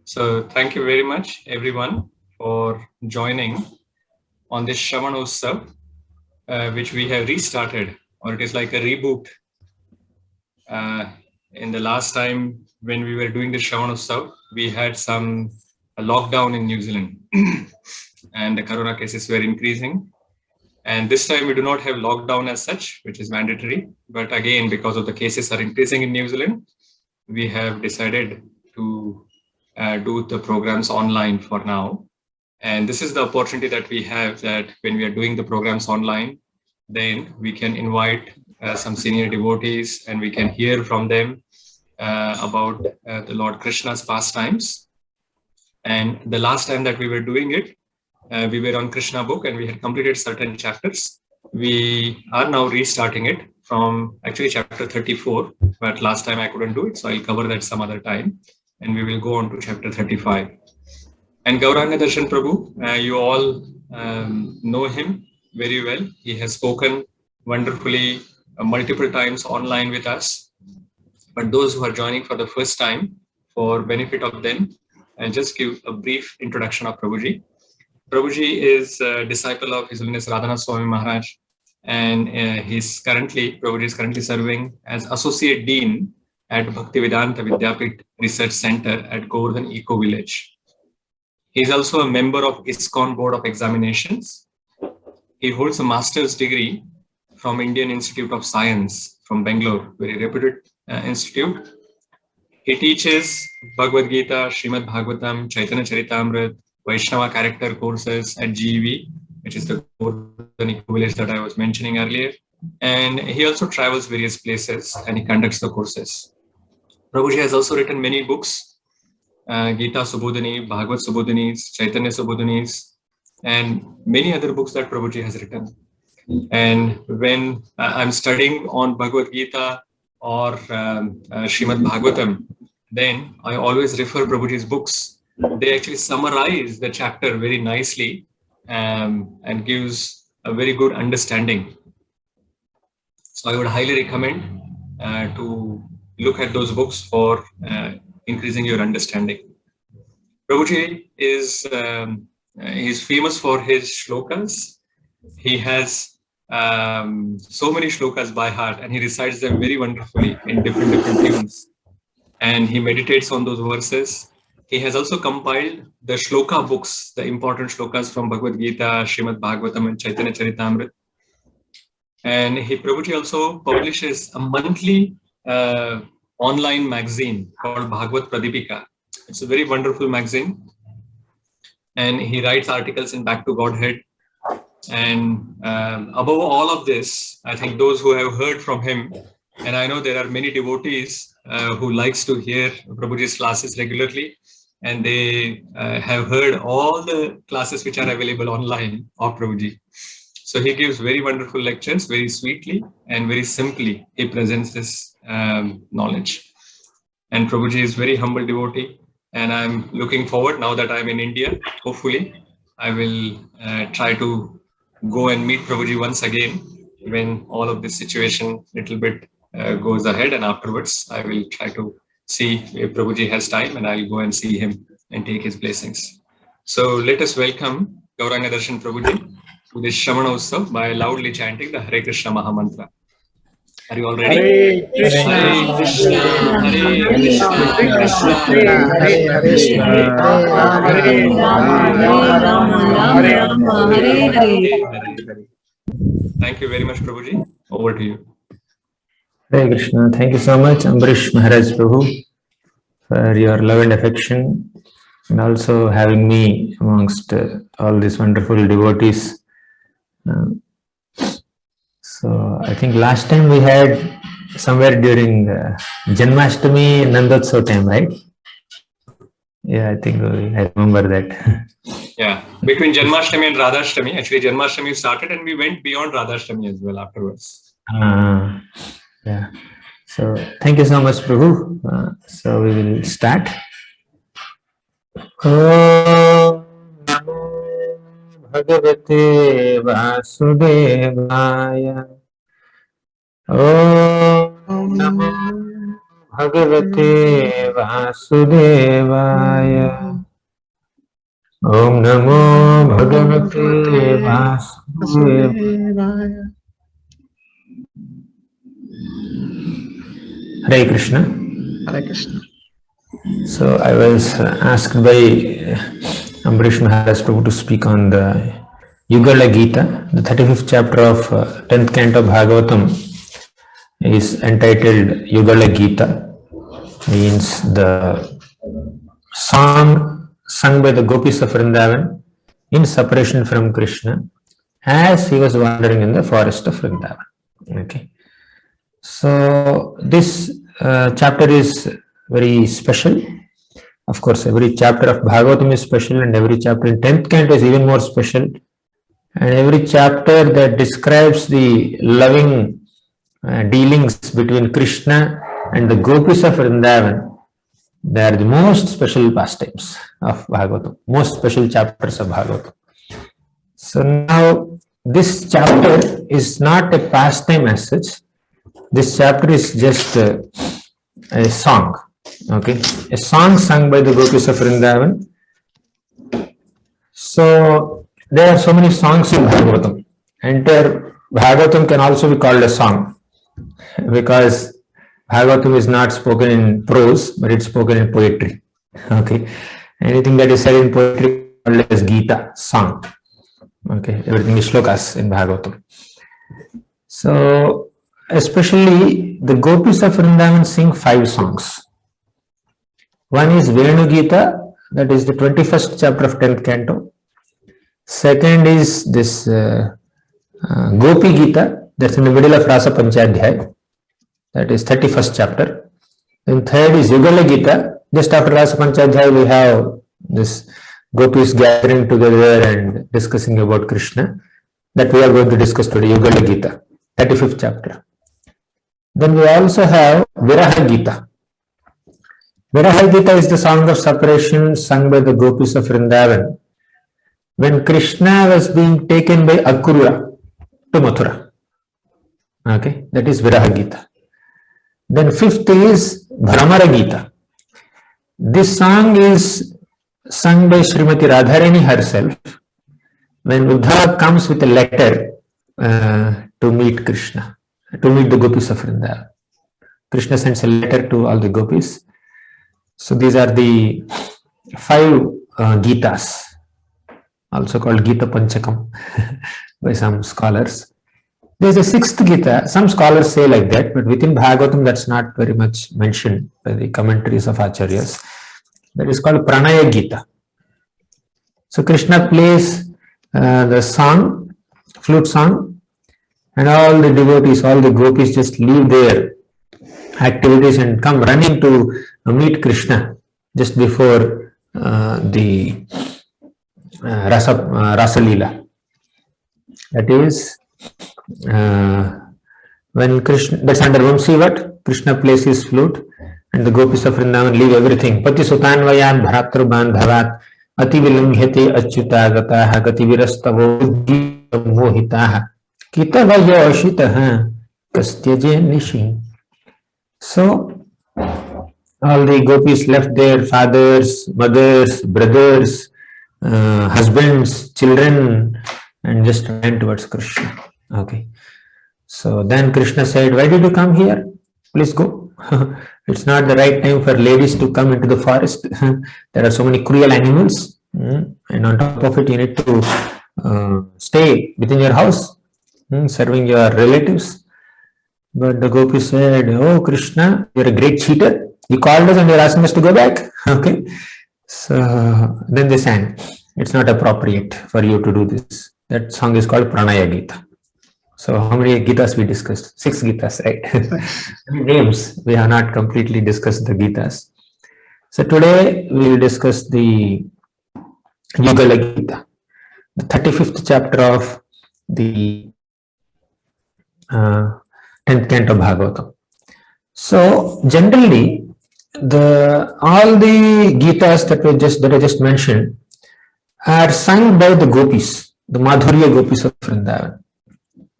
So thank you very much, everyone, for joining on this Sravan Utsav, which we have restarted, or it is like a reboot. In the last time when we were doing the Sravan Utsav, we had some lockdown in New Zealand, and the corona cases were increasing. And this time we do not have lockdown as such, which is mandatory. But again, because of the cases are increasing in New Zealand, we have decided to do the programs online for now. And this is the opportunity that we have, that when we are doing the programs online, then we can invite some senior devotees and we can hear from them about the Lord Krishna's pastimes. And the last time that we were doing it, we were on Krishna Book and we had completed certain chapters. We are now restarting it from actually chapter 34, but last time I couldn't do it, so I'll cover that some other time. And we will go on to chapter 35. And Gauranga Darshan Prabhu, you all know him very well. He has spoken wonderfully multiple times online with us. But those who are joining for the first time, for benefit of them, I'll just give a brief introduction of Prabhuji. Prabhuji is a disciple of His Holiness Radhanath Swami Maharaj, and Prabhuji is currently serving as Associate Dean at Bhaktivedanta Vidyapit Research Center at Govardhan Eco Village. He is also a member of ISKCON Board of Examinations. He holds a master's degree from Indian Institute of Science from Bangalore, very reputed institute. He teaches Bhagavad Gita, Srimad Bhagavatam, Chaitanya Charitamrita, Vaishnava character courses at GEV, which is the Govardhan village that I was mentioning earlier. And he also travels various places and he conducts the courses. Prabhuji has also written many books, Gita Subodhini, Bhagavad Subodhinis, Chaitanya Subodhinis, and many other books that Prabhuji has written. And when I'm studying on Bhagavad Gita or Srimad Bhagavatam, then I always refer Prabhuji's books. They actually summarize the chapter very nicely and gives a very good understanding. So I would highly recommend to look at those books for increasing your understanding. Prabhuji is he's famous for his shlokas. He has so many shlokas by heart, and he recites them very wonderfully in different tunes. And he meditates on those verses. He has also compiled the shloka books, the important shlokas from Bhagavad Gita, Srimad Bhagavatam, and Chaitanya Charitamrita. And Prabhuji also publishes a monthly online magazine called Bhagavad Pradipika. It's a very wonderful magazine. And he writes articles in Back to Godhead. And above all of this, I think those who have heard from him, and I know there are many devotees who likes to hear Prabhuji's classes regularly, and they have heard all the classes which are available online of Prabhuji. So he gives very wonderful lectures, very sweetly and very simply. He presents this knowledge. And Prabhuji is very humble devotee. And I'm looking forward, now that I'm in India, hopefully, I will try to go and meet Prabhuji once again when all of this situation little bit goes ahead, and afterwards I will try to see if Prabhuji has time and I'll go and see him and take his blessings. So let us welcome Gauranga Darshan Prabhuji to this Shravana Utsav by loudly chanting the Hare Krishna Maha Mantra. Are you all ready? Hare Krishna, Hare Krishna, Hare Krishna, Hare Krishna, Hare Rama, Hare Hare. Thank you very much, Prabhuji. Over to you. Hare Krishna. Thank you so much, Ambrish Maharaj Prabhu, for your love and affection, and also having me amongst all these wonderful devotees. So I think last time we had somewhere during Janmashtami Nandotsav time, right? Yeah, I think I remember that. Yeah, between Janmashtami and Radhashtami, actually Janmashtami started and we went beyond Radhashtami as well afterwards. Yeah. So thank you so much, Prabhu. So we will start. Om Namo Bhagavate Vasudevaya. Om Namo Bhagavate Vasudevaya. Om Namo Bhagavate Vasudevaya. Hare Krishna. Hare Krishna. So I was asked by Ambrish Maharaj Prabhu to speak on the Yugala Gita, the 35th chapter of 10th canto of Bhagavatam is entitled Yugala Gita, means the song sung by the Gopis of Vrindavan in separation from Krishna as he was wandering in the forest of Vrindavan. Okay. So this chapter is very special. Of course, every chapter of Bhagavatam is special, and every chapter in 10th canto is even more special. And every chapter that describes the loving dealings between Krishna and the Gopis of Vrindavan, they are the most special pastimes of Bhagavatam, most special chapters of Bhagavatam. So now this chapter is not a pastime as such. This chapter is just a song, okay, a song sung by the Gopis of Vrindavan. So there are so many songs in Bhagavatam. Entire Bhagavatam can also be called a song because Bhagavatam is not spoken in prose, but it's spoken in poetry. Okay, anything that is said in poetry is called as Gita, song. Okay, everything is shlokas in Bhagavatam. So especially the Gopis of Vrindavan sing 5 songs. One is Venu Gita, that is the 21st chapter of 10th canto. Second is this Gopi Gita, that's in the middle of Rasa Panchadhyaya, that is 31st chapter. Then third is Yugala Gita, just after Rasa Panchadhyaya we have this Gopis gathering together and discussing about Krishna, that we are going to discuss today, Yugala Gita, 35th chapter. Then we also have Viraha Gita. Viraha Gita is the song of separation sung by the Gopis of Vrindavan when Krishna was being taken by Akrura to Mathura. Okay, that is Viraha Gita. Then 5th is Bhramara Gita. This song is sung by Srimati Radharani herself when Uddhava comes with a letter to meet Krishna, to meet the Gopis of Vrindavan. Krishna sends a letter to all the Gopis. So these are the 5 Gitas, also called Gita Panchakam by some scholars. There is a 6th Gita. Some scholars say like that, but within Bhagavatam that's not very much mentioned by the commentaries of Acharyas. That is called Pranaya Gita. So Krishna plays the song, flute song, and all the devotees, all the Gopis just leave their activities and come running to meet Krishna just before the Rasa Leela. That is when Krishna, that's under Vamsi Vat, Krishna plays his flute and the Gopis of Vrindavan leave everything. Pati Sutanvayan Bharatru Bandhavat Ati Vilanghyate Achyutagataha Gati Virastavo Mohitaha Kitavayo Ashitaha Kastyaje Nishi. So all the Gopis left their fathers, mothers, brothers, husbands, children, and just ran towards Krishna. Okay. So then Krishna said, "Why did you come here? Please go. It's not the right time for ladies to come into the forest. There are so many cruel animals. And on top of it, you need to stay within your house, serving your relatives." But the Gopis said, "Oh Krishna, you're a great cheater. You called us and you're asking us to go back." Okay. So then they sang, "It's not appropriate for you to do this." That song is called Pranaya Gita. So how many Gitas we discussed? 6 Gitas, right? Names. We have not completely discussed the Gitas. So today we will discuss the Yugala Gita, the 35th chapter of the 10th canto Bhagavatam. So generally, all the Gitas that I just mentioned are sung by the Gopis, the Madhurya Gopis of Vrindavan.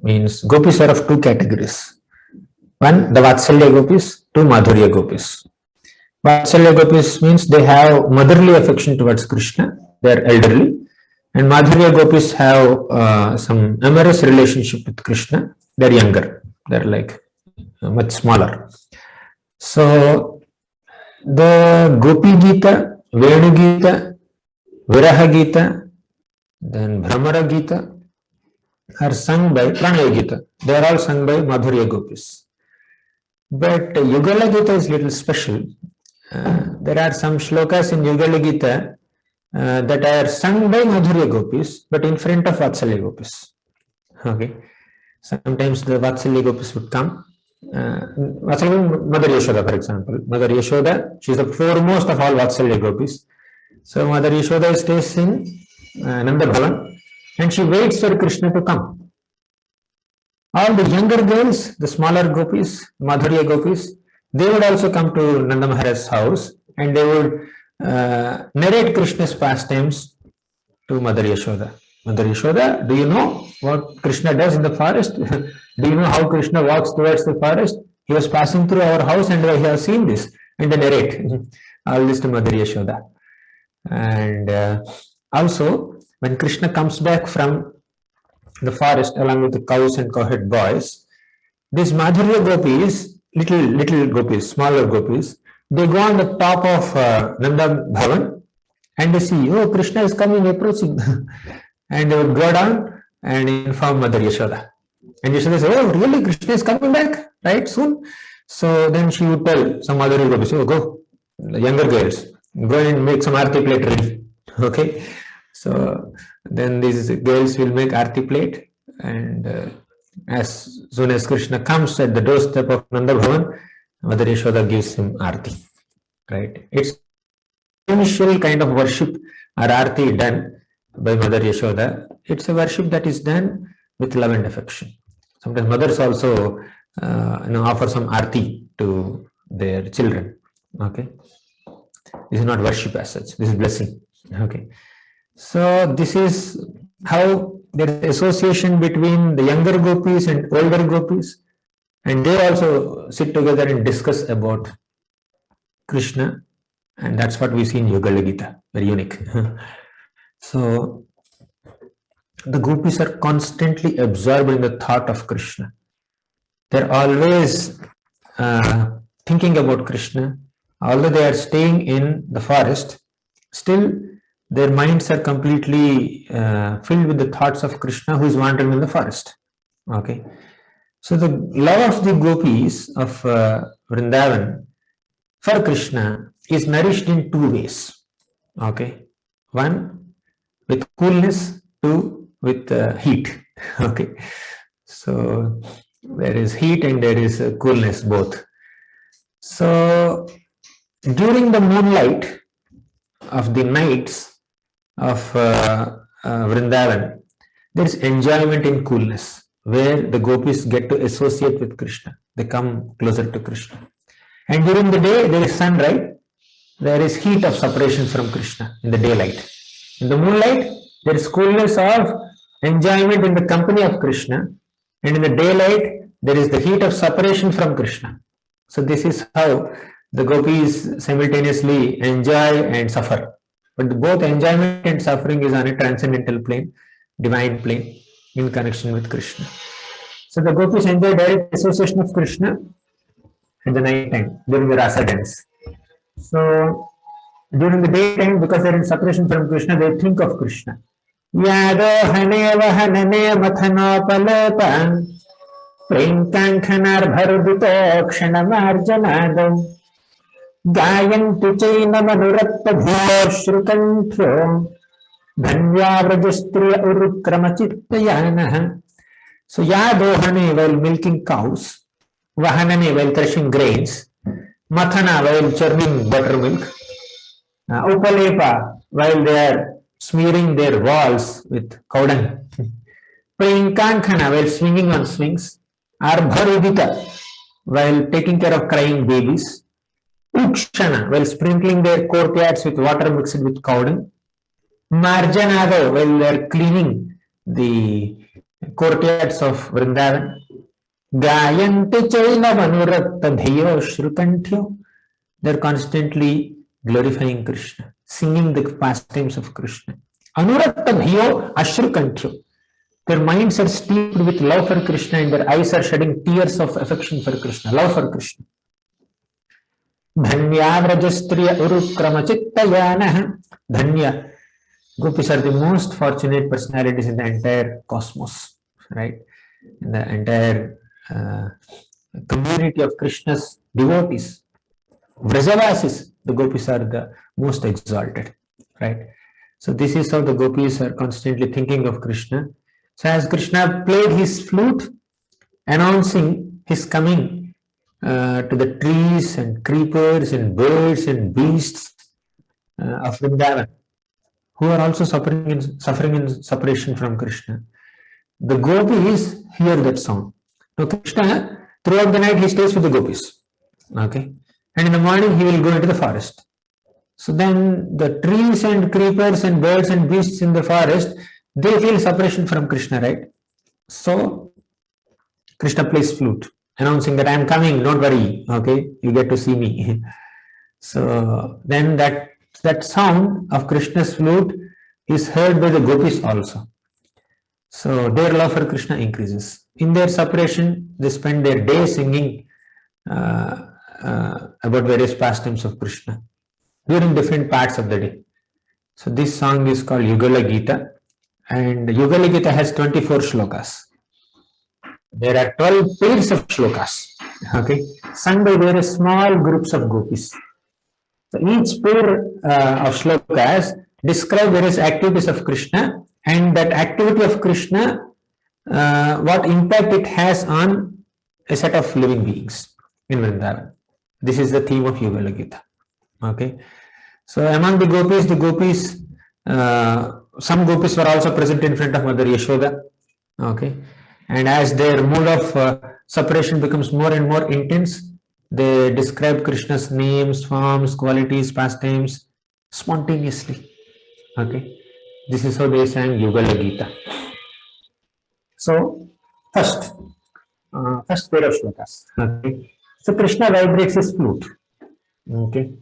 Means Gopis are of 2 categories. One, the Vatsalya Gopis, two, Madhurya Gopis. Vatsalya Gopis means they have motherly affection towards Krishna, they are elderly, and Madhurya Gopis have some amorous relationship with Krishna, they are younger, they are like much smaller. So the Gopi Gita, Venu Gita, Viraha Gita, then Brahmara Gita are sung by Pranaya Gita. They are all sung by Madhurya Gopis. But Yugala Gita is little special. There are some shlokas in Yugala Gita that are sung by Madhurya Gopis, but in front of Vatsalya Gopis. Okay. Sometimes the Vatsalya Gopis would come. Vatsalya, Mother Yashoda, for example. Mother Yashoda, she is the foremost of all Vatsalya Gopis. So Mother Yashoda stays in Nanda Bhavan and she waits for Krishna to come. All the younger girls, the smaller gopis, Madhurya Gopis, they would also come to Nanda Maharaj's house and they would narrate Krishna's pastimes to Mother Yashoda. Mother Yashoda, do you know what Krishna does in the forest? Do you know how Krishna walks towards the forest? He was passing through our house and we have seen this. And they narrate all this to Mother Yashoda. And also, when Krishna comes back from the forest along with the cows and cowherd boys, these Madhurya Gopis, little gopis, smaller gopis, they go on the top of Nanda Bhavan and they see, oh, Krishna is coming, approaching. And they would go down and inform Mother Yashoda. And Yashoda says, oh, really, Krishna is coming back, right, soon? So then she would tell some Madhurya Gopis, oh, go, the younger girls, go and make some arti plate ready. Okay. So then these girls will make arti plate, and as soon as Krishna comes at the doorstep of Nanda Bhavan, Mother Yashoda gives him arti. Right? It's initial kind of worship or arti done by Mother Yashoda. It's a worship that is done with love and affection. Sometimes mothers also offer some arti to their children. Okay. This is not worship as such. This is blessing. Okay. So this is how there is association between the younger gopis and older gopis, and they also sit together and discuss about Krishna, and that's what we see in Yugala Gita. Very unique. So the gopis are constantly absorbed in the thought of Krishna. They're always thinking about Krishna. Although they are staying in the forest, still their minds are completely filled with the thoughts of Krishna who is wandering in the forest. Okay. So the love of the gopis of Vrindavan for Krishna is nourished in two ways. Okay. One, with coolness, two, with heat. Okay. So there is heat and there is coolness both. So during the moonlight of the nights of Vrindavan, there is enjoyment in coolness where the gopis get to associate with Krishna. They come closer to Krishna. And during the day, there is sunlight. There is heat of separation from Krishna in the daylight. In the moonlight, there is coolness of enjoyment in the company of Krishna. And in the daylight, there is the heat of separation from Krishna. So this is how the gopis simultaneously enjoy and suffer. But both enjoyment and suffering is on a transcendental plane, divine plane, in connection with Krishna. So the gopis enjoy direct association of Krishna in the night time, during the rasa dance. So during the daytime, because they are in separation from Krishna, they think of Krishna. Yado hane vahanane mathanopalepan prinkankanar bharudito ksanamarjanadam Gayantu chaina manuratta bhoshrukanthyo Dhanyavrajastriya urukramachittayanaha. So Yadohane while milking cows, Vahanane while threshing grains, Mathana while churning buttermilk, Upalepa while they are smearing their walls with cow dung, Prinkankhana while swinging on swings, Arbharudita while taking care of crying babies, Ukshana while sprinkling their courtyards with water mixed with cow dung, Marjanado while they are cleaning the courtyards of Vrindavan, Gayante chaina vanurakta bheyo shrukantyo. They're constantly glorifying Krishna, singing the pastimes of Krishna. Anurakta bheyo ashrukantyo. Their minds are steeped with love for Krishna and their eyes are shedding tears of affection for Krishna, love for Krishna. Dhanya Vrajastriya Urukrama Chittayanah. Dhanya. Gopis are the most fortunate personalities in the entire cosmos, right? In the entire community of Krishna's devotees. Vrajavasis, the Gopis are the most exalted, right? So this is how the Gopis are constantly thinking of Krishna. So as Krishna played his flute, announcing his coming to the trees and creepers and birds and beasts of Vrindavan, who are also suffering in separation from Krishna. The gopis hear that sound. Now Krishna, throughout the night, he stays with the gopis. Okay, and in the morning he will go into the forest. So then the trees and creepers and birds and beasts in the forest, they feel separation from Krishna, right? So Krishna plays flute, announcing that I am coming, don't worry, okay, you get to see me. So then that sound of Krishna's flute is heard by the gopis also. So their love for Krishna increases. In their separation, they spend their day singing about various pastimes of Krishna during different parts of the day. So this song is called Yugala Gita, and Yugala Gita has 24 shlokas. There are 12 pairs of shlokas, okay, sung by various small groups of gopis. So each pair of shlokas describe various activities of Krishna, and that activity of Krishna, what impact it has on a set of living beings in Vrindavan. This is the theme of Yugala Gita. Okay, so among the gopis, some gopis were also present in front of Mother Yashoda. Okay, and as their mood of separation becomes more and more intense, they describe Krishna's names, forms, qualities, pastimes spontaneously. Okay, this is how they sang Yugala Gita. So first pair of shlokas. Okay, so Krishna vibrates his flute. Okay,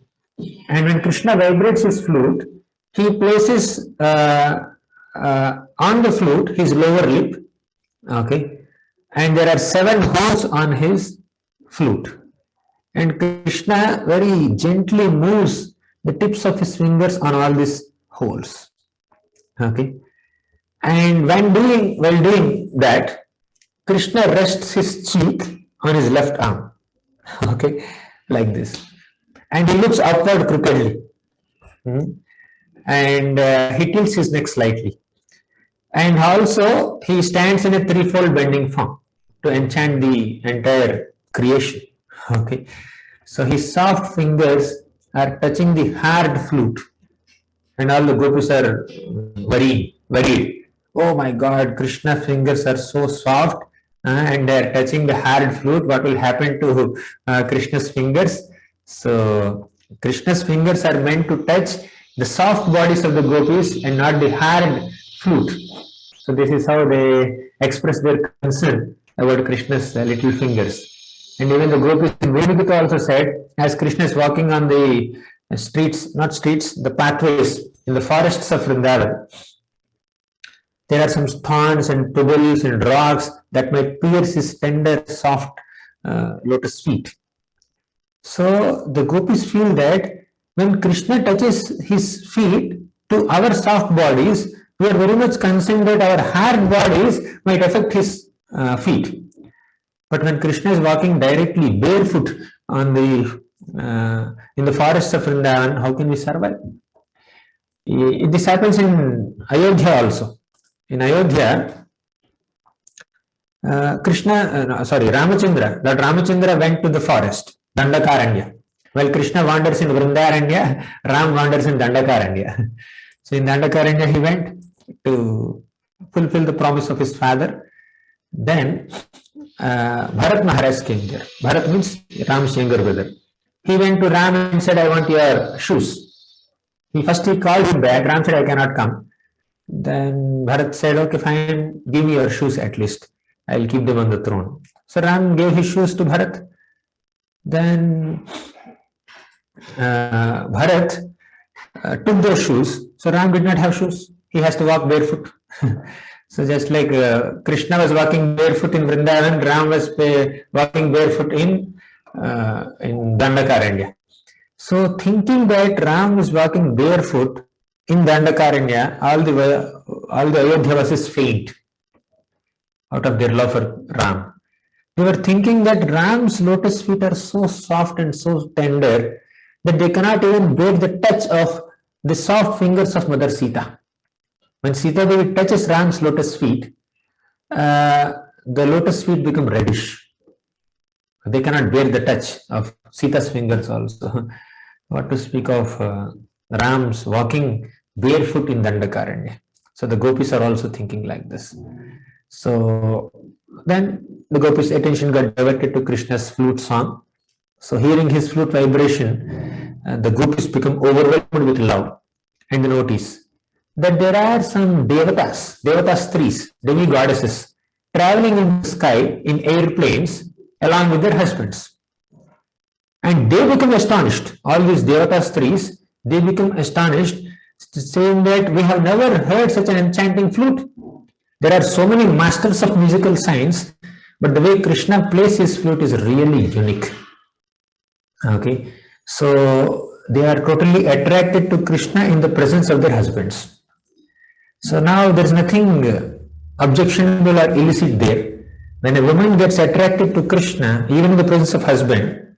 and when Krishna vibrates his flute, he places on the flute his lower lip. Okay, and there are 7 holes on his flute. And Krishna very gently moves the tips of his fingers on all these holes. Okay, and while doing that, Krishna rests his cheek on his left arm. Okay, like this, and he looks upward crookedly, and he tilts his neck slightly, and also he stands in a threefold bending form to enchant the entire creation. Okay, so his soft fingers are touching the hard flute, and all the gopis are worried. Oh my God, Krishna's fingers are so soft and they are touching the hard flute. What will happen to Krishna's fingers? So Krishna's fingers are meant to touch the soft bodies of the gopis and not the hard flute. So this is how they express their concern about Krishna's little fingers. And even the gopis in Vedagita also said, as Krishna is walking on the the pathways in the forests of Vrindavan, there are some thorns and pebbles and rocks that might pierce his tender, soft lotus feet. So the gopis feel that when Krishna touches his feet to our soft bodies, we are very much concerned that our hard bodies might affect his feet. But when Krishna is walking directly barefoot on in the forests of Vrindavan, how can we survive? This happens in Ayodhya also. In Ayodhya, Ramachandra, Lord Ramachandra went to the forest, Dandakaranya. While Krishna wanders in Vrindaranya, Ram wanders in Dandakaranya. So in Dandakaranya, he went to fulfill the promise of his father. Then Bharat Maharaj came there. Bharat means Ram's younger brother. He went to Ram and said, I want your shoes. He called him back. Ram said, I cannot come. Then Bharat said, okay, fine, give me your shoes at least. I'll keep them on the throne. So Ram gave his shoes to Bharat. Then Bharat took those shoes. So Ram did not have shoes. He has to walk barefoot. So just like Krishna was walking barefoot in Vrindavan, Ram was walking barefoot in Dandakaranya. So thinking that Ram is walking barefoot in Dandakaranya, all the Ayodhyavasis faint out of their love for Ram. They were thinking that Ram's lotus feet are so soft and so tender that they cannot even bear the touch of the soft fingers of Mother Sita. When Sita Devi touches Ram's lotus feet, the lotus feet become reddish. They cannot bear the touch of Sita's fingers also. What to speak of Ram's walking barefoot in Dandakaranya. So the gopis are also thinking like this. So then the gopis' attention got diverted to Krishna's flute song. So hearing his flute vibration, the gopis become overwhelmed with love and notice that there are some devatas trees, demi-goddesses, traveling in the sky in airplanes along with their husbands. And they become astonished. All these devatas trees, they become astonished, saying that we have never heard such an enchanting flute. There are so many masters of musical science, but the way Krishna plays his flute is really unique. Okay, so they are totally attracted to Krishna in the presence of their husbands. So now there is nothing objectionable or illicit there. When a woman gets attracted to Krishna, even in the presence of husband,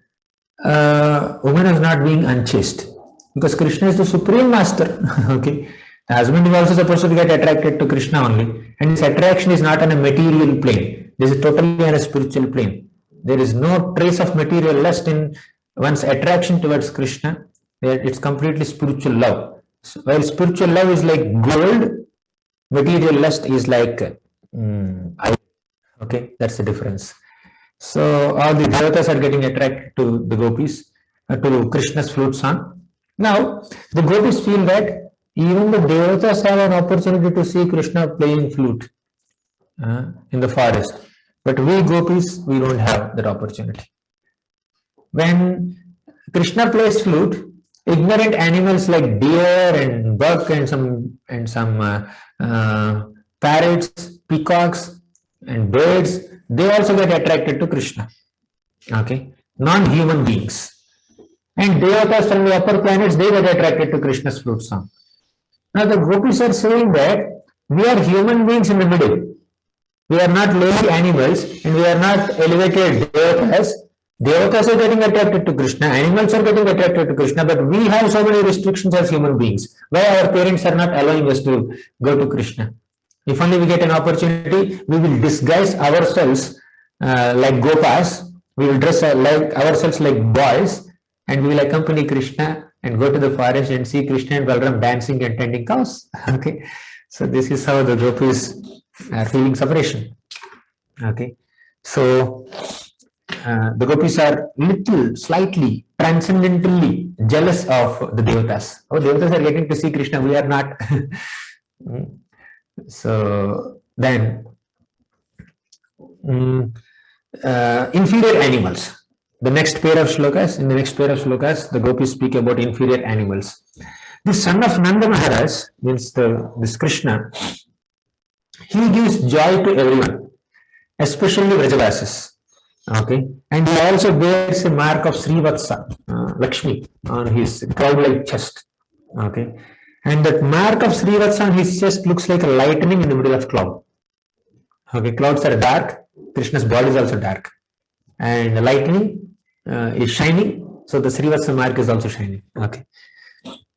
woman is not being unchaste, because Krishna is the supreme master. Okay, the husband is also supposed to get attracted to Krishna only, and this attraction is not on a material plane. This is totally on a spiritual plane. There is no trace of material lust in one's attraction towards Krishna. It's completely spiritual love. So while spiritual love is like gold, material lust is like iron. Okay, that's the difference. So all the devatas are getting attracted to the gopis, to Krishna's flute song. Now the gopis feel that even the devatas have an opportunity to see Krishna playing flute in the forest, but we gopis, we don't have that opportunity. When Krishna plays flute, ignorant animals like deer and buck and some parrots, peacocks and birds, they also get attracted to Krishna. Okay, non-human beings. And devatas from the upper planets, they get attracted to Krishna's flute song. Now the gopis are saying that we are human beings in the middle. We are not lowly animals and we are not elevated devatas. Devatas are getting attracted to Krishna, animals are getting attracted to Krishna, but we have so many restrictions as human beings. Why our parents are not allowing us to go to Krishna? If only we get an opportunity, we will disguise ourselves like gopas, we will dress like ourselves like boys, and we will accompany Krishna and go to the forest and see Krishna and Balaram dancing and tending cows. Okay, so this is how the gopis are feeling separation. Okay, so the gopis are slightly, transcendentally jealous of the devatas. Oh, devatas are getting to see Krishna, we are not. So then, inferior animals. In the next pair of shlokas, the gopis speak about inferior animals. The son of Nanda Maharaj, means this Krishna, he gives joy to everyone, especially Vrajavasis. Okay, and he also bears a mark of Srivatsa, Lakshmi, on his cloud-like chest. Okay, and that mark of Srivatsa on his chest looks like a lightning in the middle of cloud. Okay, clouds are dark, Krishna's body is also dark, and the lightning is shining, so the Srivatsa mark is also shining. Okay,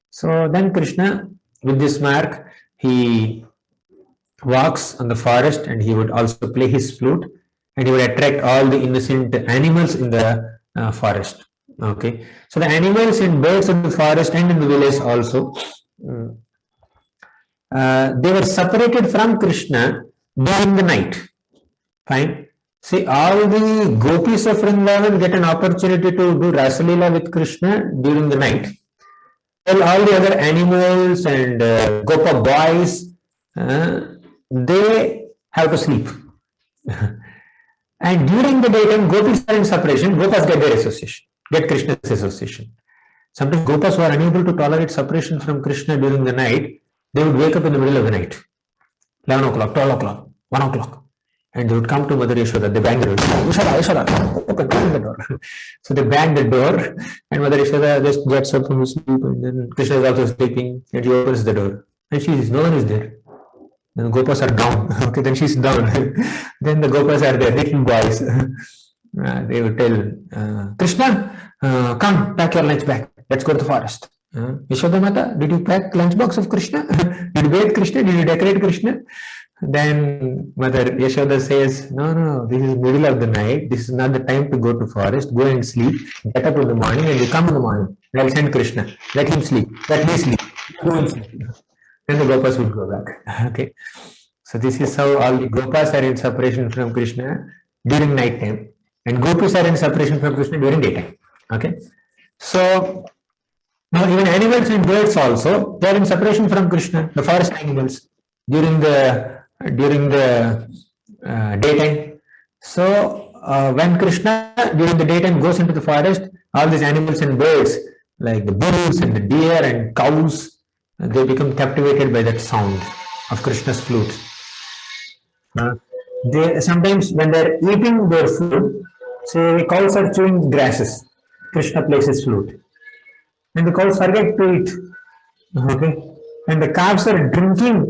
so then Krishna, with this mark, he walks on the forest and he would also play his flute, and he would attract all the innocent animals in the forest. Okay, so the animals and birds in the forest and in the village also, they were separated from Krishna during the night. Fine. See, all the gopis of Vrindavan get an opportunity to do Rasalila with Krishna during the night, while all the other animals and gopa boys, they have to sleep. And during the daytime, gopis are in separation, gopas get their association, get Krishna's association. Sometimes gopas who are unable to tolerate separation from Krishna during the night, they would wake up in the middle of the night, 11 o'clock, 12 o'clock, 1 o'clock. And they would come to Mother Yashoda, they bang the door. Yashoda, open the door. So they bang the door, and Mother Yashoda just gets up from sleep, and then Krishna is also sleeping, and she opens the door. And she is, no one is there. Then the gopas are down. Okay, then she's down. Then the gopas are there, little boys. They would tell, Krishna, come, pack your lunch bag. Let's go to the forest. Yashoda Mata, did you pack lunchbox of Krishna? Did you bathe Krishna? Did you decorate Krishna? Then Mother Yashoda says, no, this is middle of the night. This is not the time to go to forest. Go and sleep. Get up in the morning and you come in the morning. I'll send Krishna. Let him sleep. Let me sleep. Go and sleep. Then the gopas will go back. Okay. So this is how all the gopas are in separation from Krishna during night time. And gopis are in separation from Krishna during daytime. Okay. So now even animals and birds also, they are in separation from Krishna, the forest animals, during the daytime. So when Krishna during the daytime goes into the forest, all these animals and birds like the bulls and the deer and cows, they become captivated by that sound of Krishna's flute. They sometimes when they are eating their food, say cows are chewing grasses, Krishna plays his flute, and the cows forget to eat. Okay, and the calves are drinking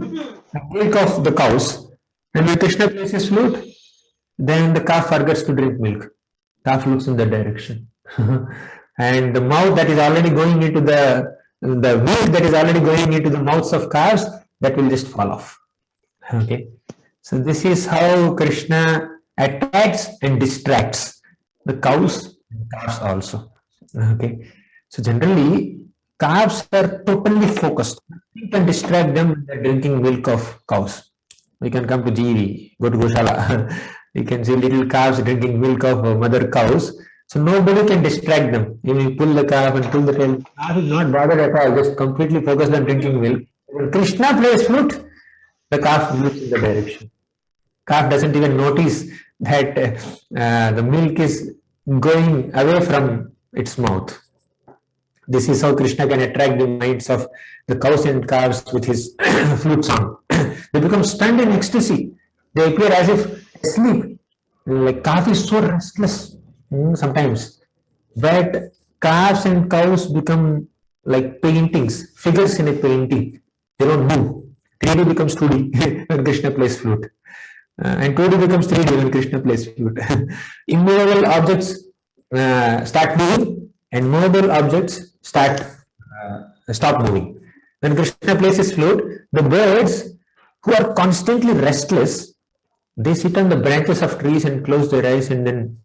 the milk of the cows, and when Krishna plays his flute, then the calf forgets to drink milk. Calf looks in that direction, and the mouth that is already going into the milk that is already going into the mouths of calves, that will just fall off. Okay, so this is how Krishna attracts and distracts the cows and calves also. Okay, so generally calves are totally focused. You can distract them when they're drinking milk of cows. We can come to GV, go to Goshala. You can see little calves drinking milk of mother cows. So nobody can distract them. You pull the calf and pull the tail. Calf is not bothered at all, just completely focused on drinking milk. When Krishna plays flute, the calf moves in the direction. Calf doesn't even notice that the milk is going away from its mouth. This is how Krishna can attract the minds of the cows and calves with his flute song. They become stunned in ecstasy. They appear as if asleep. Like calf is so restless sometimes. But calves and cows become like paintings, figures in a painting. They don't move. 3D becomes 2D when Krishna plays flute. And 2D becomes 3D when Krishna plays flute. Immovable objects start moving, and movable objects stop moving. When Krishna plays his flute, the birds who are constantly restless, they sit on the branches of trees and close their eyes and then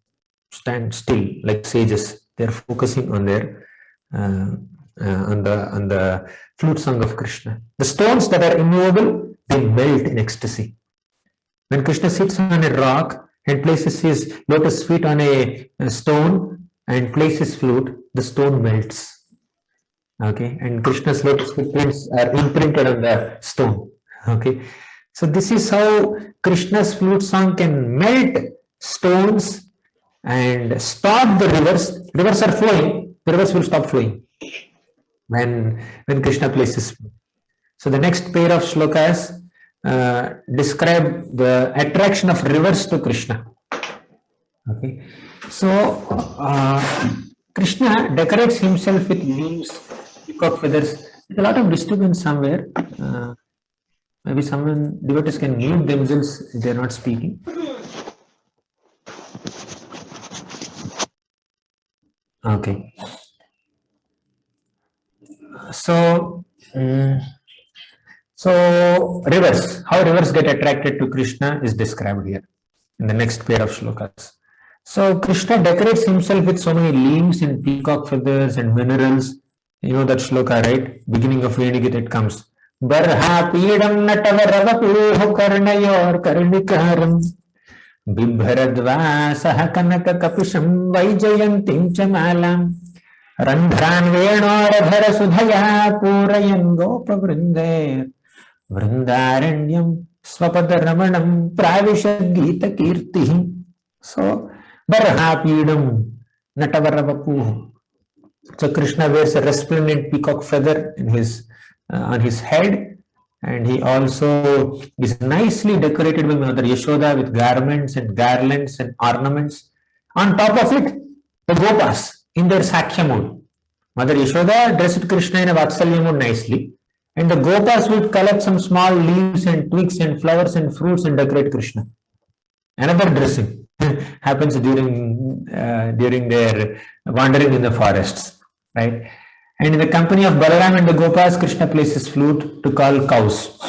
stand still like sages. They are focusing on their on the flute song of Krishna. The stones that are immovable, they melt in ecstasy. When Krishna sits on a rock and places his lotus feet on a stone and plays his flute, the stone melts. Okay, and Krishna's lotus footprints are imprinted on the stone. Okay, so this is how Krishna's flute song can melt stones and stop the rivers. Rivers are flowing, the rivers will stop flowing when Krishna plays his flute. So the next pair of shlokas describe the attraction of rivers to Krishna. Okay, so Krishna decorates himself with leaves, peacock feathers. There's a lot of disturbance somewhere. Maybe someone, devotees can mute themselves if they're not speaking. Okay. So rivers, how rivers get attracted to Krishna is described here in the next pair of shlokas. So Krishna decorates himself with so many leaves and peacock feathers and minerals. You know that shloka, right? Beginning of Venigit it comes. Barha pidam natavaravapilho karnayor karnikaram bibharadva kanaka kapisham vaijayantim chamalam randhran venorabhara sudhaya purayan gopavrinde vrindaranyam swapadaramanam pravishad gita kirti. So, Barahapidam Natavaravapu. So Krishna wears a resplendent peacock feather in his on his head, and he also is nicely decorated with Mother Yashoda with garments and garlands and ornaments. On top of it, the Gopas in their Sakya mood. Mother Yashoda dressed Krishna in a Vatsalya mood nicely, and the Gopas would collect some small leaves and twigs and flowers and fruits and decorate Krishna. Another dressing happens during their wandering in the forests, right? And in the company of Balaram and the Gopas, Krishna plays his flute to call cows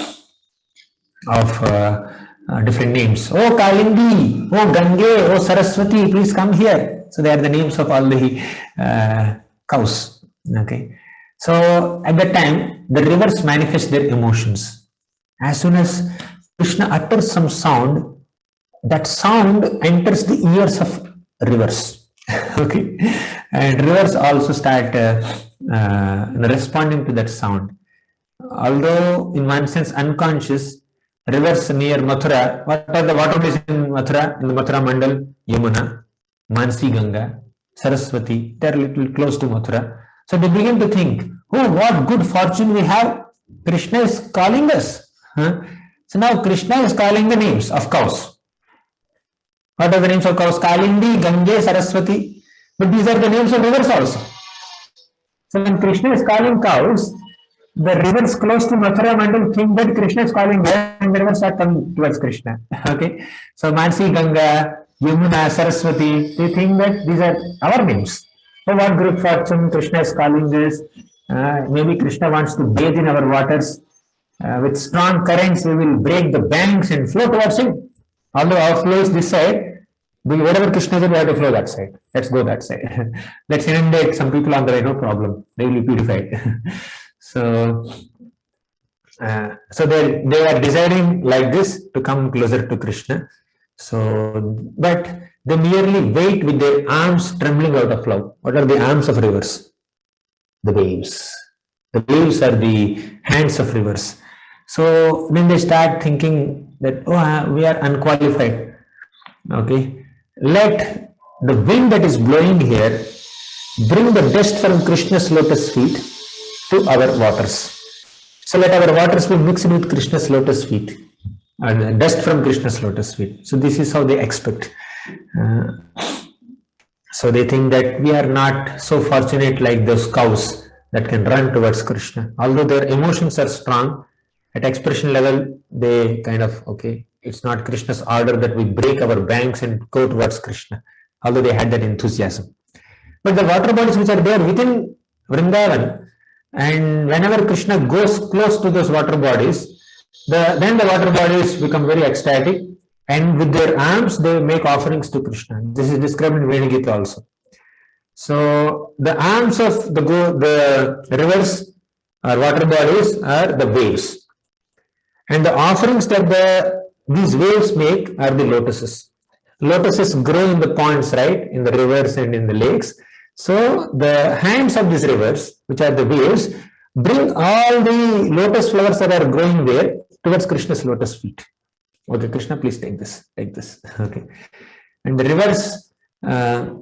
of different names. Oh Kalindi, oh Gange, oh Saraswati, please come here. So they are the names of all the cows. Okay. So at that time, the rivers manifest their emotions. As soon as Krishna utters some sound, that sound enters the ears of rivers. Okay. And rivers also start responding to that sound. Although in one sense unconscious, rivers near Mathura, what are the water bodies in Mathura? In the Mathura Mandal, Yamuna, Mansi Ganga, Saraswati, they are little close to Mathura. So they begin to think, oh, what good fortune we have. Krishna is calling us. Huh? So now Krishna is calling the names of cows. What are the names of cows? Kalindi, Gange, Saraswati. But these are the names of rivers also. So when Krishna is calling cows, the rivers close to Mathura Mandal think that Krishna is calling them, and the rivers start coming towards Krishna. Okay. So Mansi Ganga, Yamuna, Saraswati, they think that these are our names. So what good fortune Krishna is calling this. Maybe Krishna wants to bathe in our waters. With strong currents, we will break the banks and flow towards him. Although our flow is this side, wherever Krishna is, we have to flow that side. Let's go that side. Let's inundate some people on the way, no problem. They will be purified. So they are deciding like this to come closer to Krishna. So, but they merely wait with their arms trembling out of love. What are the arms of rivers? The waves. The waves are the hands of rivers. So then they start thinking that, oh, we are unqualified. Okay. Let the wind that is blowing here bring the dust from Krishna's lotus feet to our waters. So let our waters be mixed with Krishna's lotus feet and dust from Krishna's lotus feet. So this is how they expect. So they think that we are not so fortunate like those cows that can run towards Krishna. Although their emotions are strong, at expression level, they kind of, okay, it's not Krishna's order that we break our banks and go towards Krishna. Although they had that enthusiasm. But the water bodies which are there within Vrindavan, and whenever Krishna goes close to those water bodies, then the water bodies become very ecstatic, and with their arms they make offerings to Krishna. This is described in Veda Gita also. So the arms of the rivers or water bodies are the waves, and the offerings that these waves make are the lotuses. Lotuses grow in the ponds, right, in the rivers and in the lakes. So the hands of these rivers, which are the waves, bring all the lotus flowers that are growing there towards Krishna's lotus feet. Okay, Krishna, please take this. Okay. And the rivers are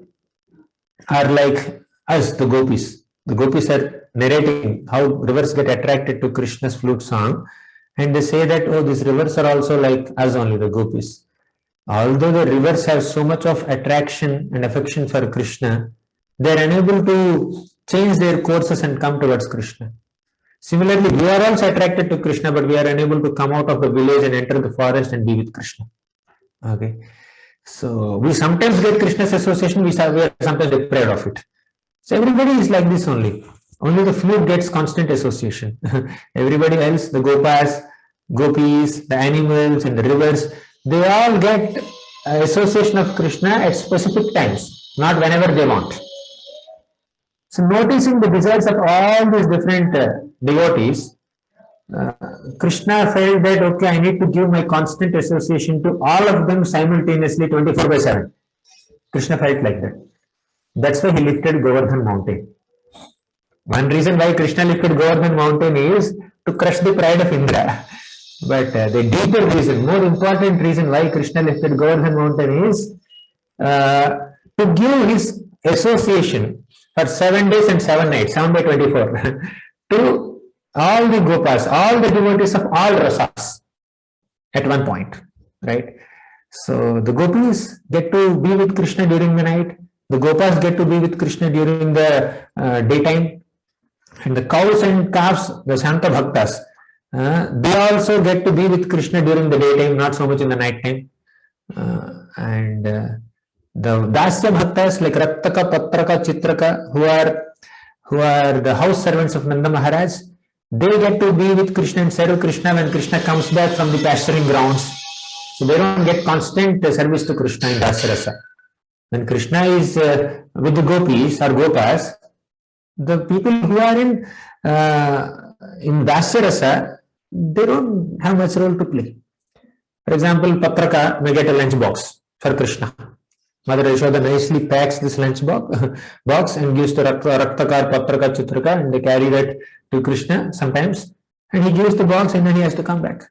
like us, the gopis. The gopis are narrating how rivers get attracted to Krishna's flute song. And they say that, oh, these rivers are also like us only, the gopis. Although the rivers have so much of attraction and affection for Krishna, they are unable to change their courses and come towards Krishna. Similarly, we are also attracted to Krishna, but we are unable to come out of the village and enter the forest and be with Krishna. Okay. So we sometimes get Krishna's association, we are sometimes deprived of it. So everybody is like this only. Only the flute gets constant association. Everybody else, the gopas, gopis, the animals and the rivers, they all get association of Krishna at specific times, not whenever they want. So noticing the desires of all these different devotees, Krishna felt that, okay, I need to give my constant association to all of them simultaneously 24/7. Krishna felt like that. That's why he lifted Govardhan mountain. One reason why Krishna lifted Govardhan mountain is to crush the pride of Indra. But the deeper reason, more important reason why Krishna lifted Govardhan mountain is to give his association for 7 days and 7 nights, 7 by 24, to all the Gopas, all the devotees of all rasas at one point, right? So the Gopis get to be with Krishna during the night, the Gopas get to be with Krishna during the daytime, and the cows and calves, the Shanta Bhaktas, they also get to be with Krishna during the daytime, not so much in the night time. And the Dasya Bhaktas like Rattaka, Patraka, Chitraka, who are the house servants of Nanda Maharaj, they get to be with Krishna and serve Krishna when Krishna comes back from the pasturing grounds. So they don't get constant service to Krishna in Dasarasa. When Krishna is with the Gopis or Gopas, the people who are in Dasarasa, they don't have much role to play. For example, Patraka may get a lunch box for Krishna. Mother Yashoda nicely packs this lunch box and gives to Raktakar, Patraka, Chitraka, and they carry that to Krishna sometimes. And he gives the box and then he has to come back.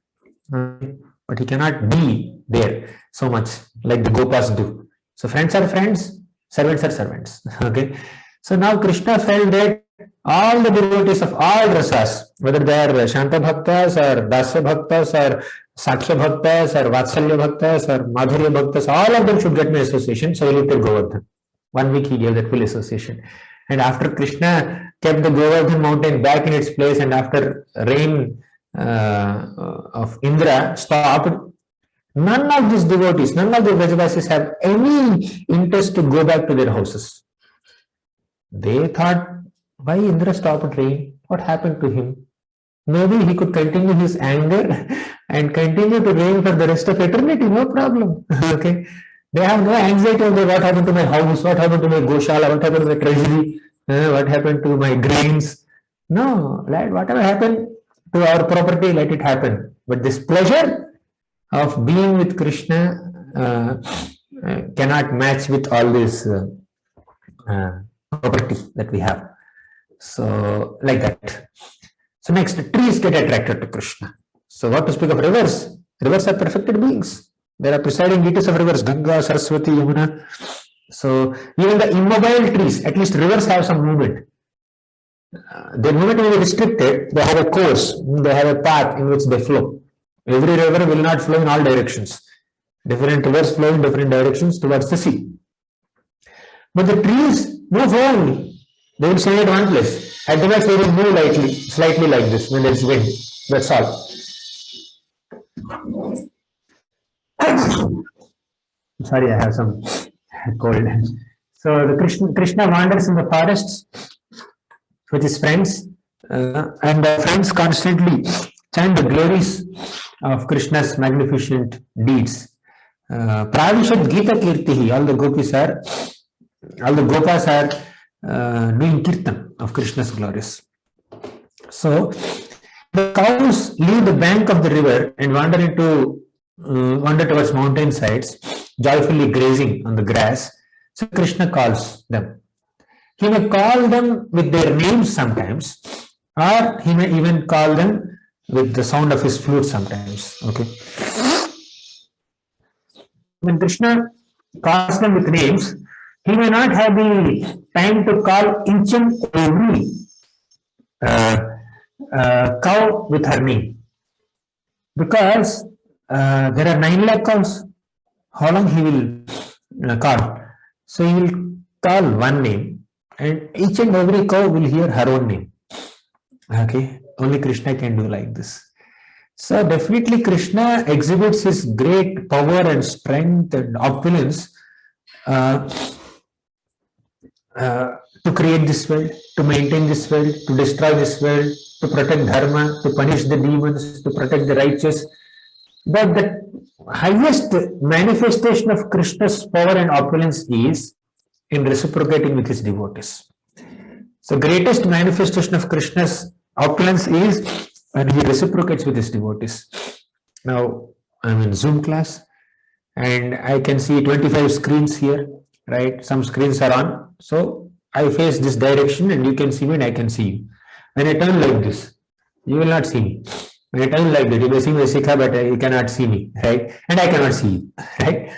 But he cannot be there so much like the Gopas do. So friends are friends, servants are servants. Okay. So now Krishna felt that all the devotees of all rasas, whether they are Shanta Bhaktas or Dasya Bhaktas or Saksha Bhaktas or Vatsalya Bhaktas or Madhurya Bhaktas, all of them should get my association. So he lifted Govardhan. 1 week he gave that full association. And after Krishna kept the Govardhan mountain back in its place, and after rain of Indra stopped, none of these devotees, none of the Vrajavasis have any interest to go back to their houses. They thought, why Indra stopped rain? What happened to him? Maybe he could continue his anger and continue to reign for the rest of eternity, no problem. Okay. They have no anxiety about what happened to my house, what happened to my Goshala, what happened to my treasury, what happened to my grains. No, whatever happened to our property, let it happen. But this pleasure of being with Krishna cannot match with all this property that we have. So, like that. So next, trees get attracted to Krishna. So what to speak of rivers? Rivers are perfected beings. There are presiding deities of rivers, Ganga, Saraswati, Yamuna. So even the immobile trees, at least rivers have some movement. Their movement will be restricted. They have a course, they have a path in which they flow. Every river will not flow in all directions. Different rivers flow in different directions towards the sea. But the trees move only. They will stay at one place. At the most, they will move lightly, slightly like this when there is wind. That's all. Sorry, I have some cold. So the Krishna wanders in the forests with his friends, and the friends constantly chant the glories of Krishna's magnificent deeds. Pravishat Gita Kirtihi, all the Gopas are doing kirtan of Krishna's glories. So the cows leave the bank of the river and wander towards mountain sides, joyfully grazing on the grass. So Krishna calls them. He may call them with their names sometimes, or he may even call them with the sound of his flute sometimes. Okay. When Krishna calls them with names, he may not have the time to call each and every cow with her name, because there are 9 lakh cows. How long he will call? So he will call one name, and each and every cow will hear her own name. Okay, only Krishna can do like this. So definitely Krishna exhibits his great power and strength and opulence to create this world, to maintain this world, to destroy this world, to protect dharma, to punish the demons, to protect the righteous. But the highest manifestation of Krishna's power and opulence is in reciprocating with his devotees. So greatest manifestation of Krishna's opulence is when he reciprocates with his devotees. Now I'm in Zoom class and I can see 25 screens here, right? Some screens are on. So I face this direction and you can see me and I can see you. When I turn like this, you will not see me. When I turn like that, you may see my Sikha, but you cannot see me, right? And I cannot see you, right?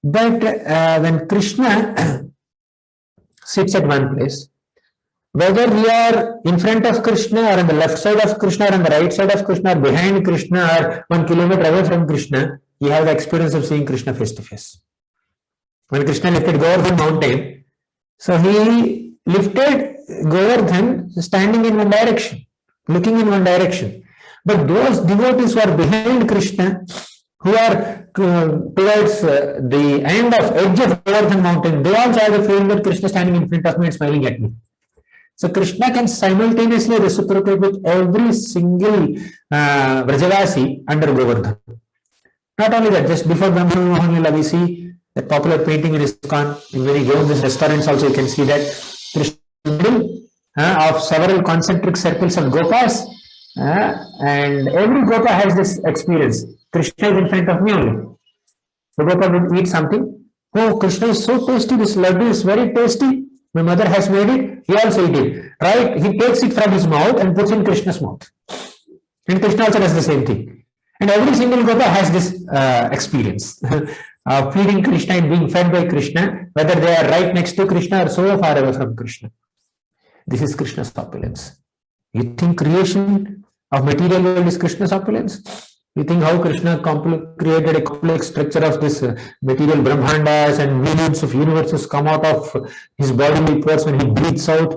But when Krishna sits at one place, whether we are in front of Krishna or on the left side of Krishna or on the right side of Krishna or behind Krishna or 1 kilometer away from Krishna, we have the experience of seeing Krishna face to face. When Krishna lifted Govardhan mountain, so he lifted Govardhan standing in one direction, looking in one direction. But those devotees who are behind Krishna, who are towards the end of edge of Govardhan mountain, they also have the feeling that Krishna standing in front of me and smiling at me. So Krishna can simultaneously reciprocate with every single Vrajavasi under Govardhan. Not only that, just before Brahma Mohan Lila, we see that popular painting in ISKCON. In many Govardhan restaurants also you can see that Krishna in the middle of several concentric circles of Gopas, and every Gopa has this experience. Krishna is in front of me only. The Gopa will eat something. Oh, Krishna is so tasty, this laddu is very tasty. My mother has made it, he also eat it. Right? He takes it from his mouth and puts in Krishna's mouth. And Krishna also does the same thing. And every single Gopa has this experience of feeding Krishna and being fed by Krishna, whether they are right next to Krishna or so far away from Krishna. This is Krishna's opulence. You think creation of material world is Krishna's opulence? You think how Krishna created a complex structure of this material Brahmandas and millions of universes come out of his bodily pores when he breathes out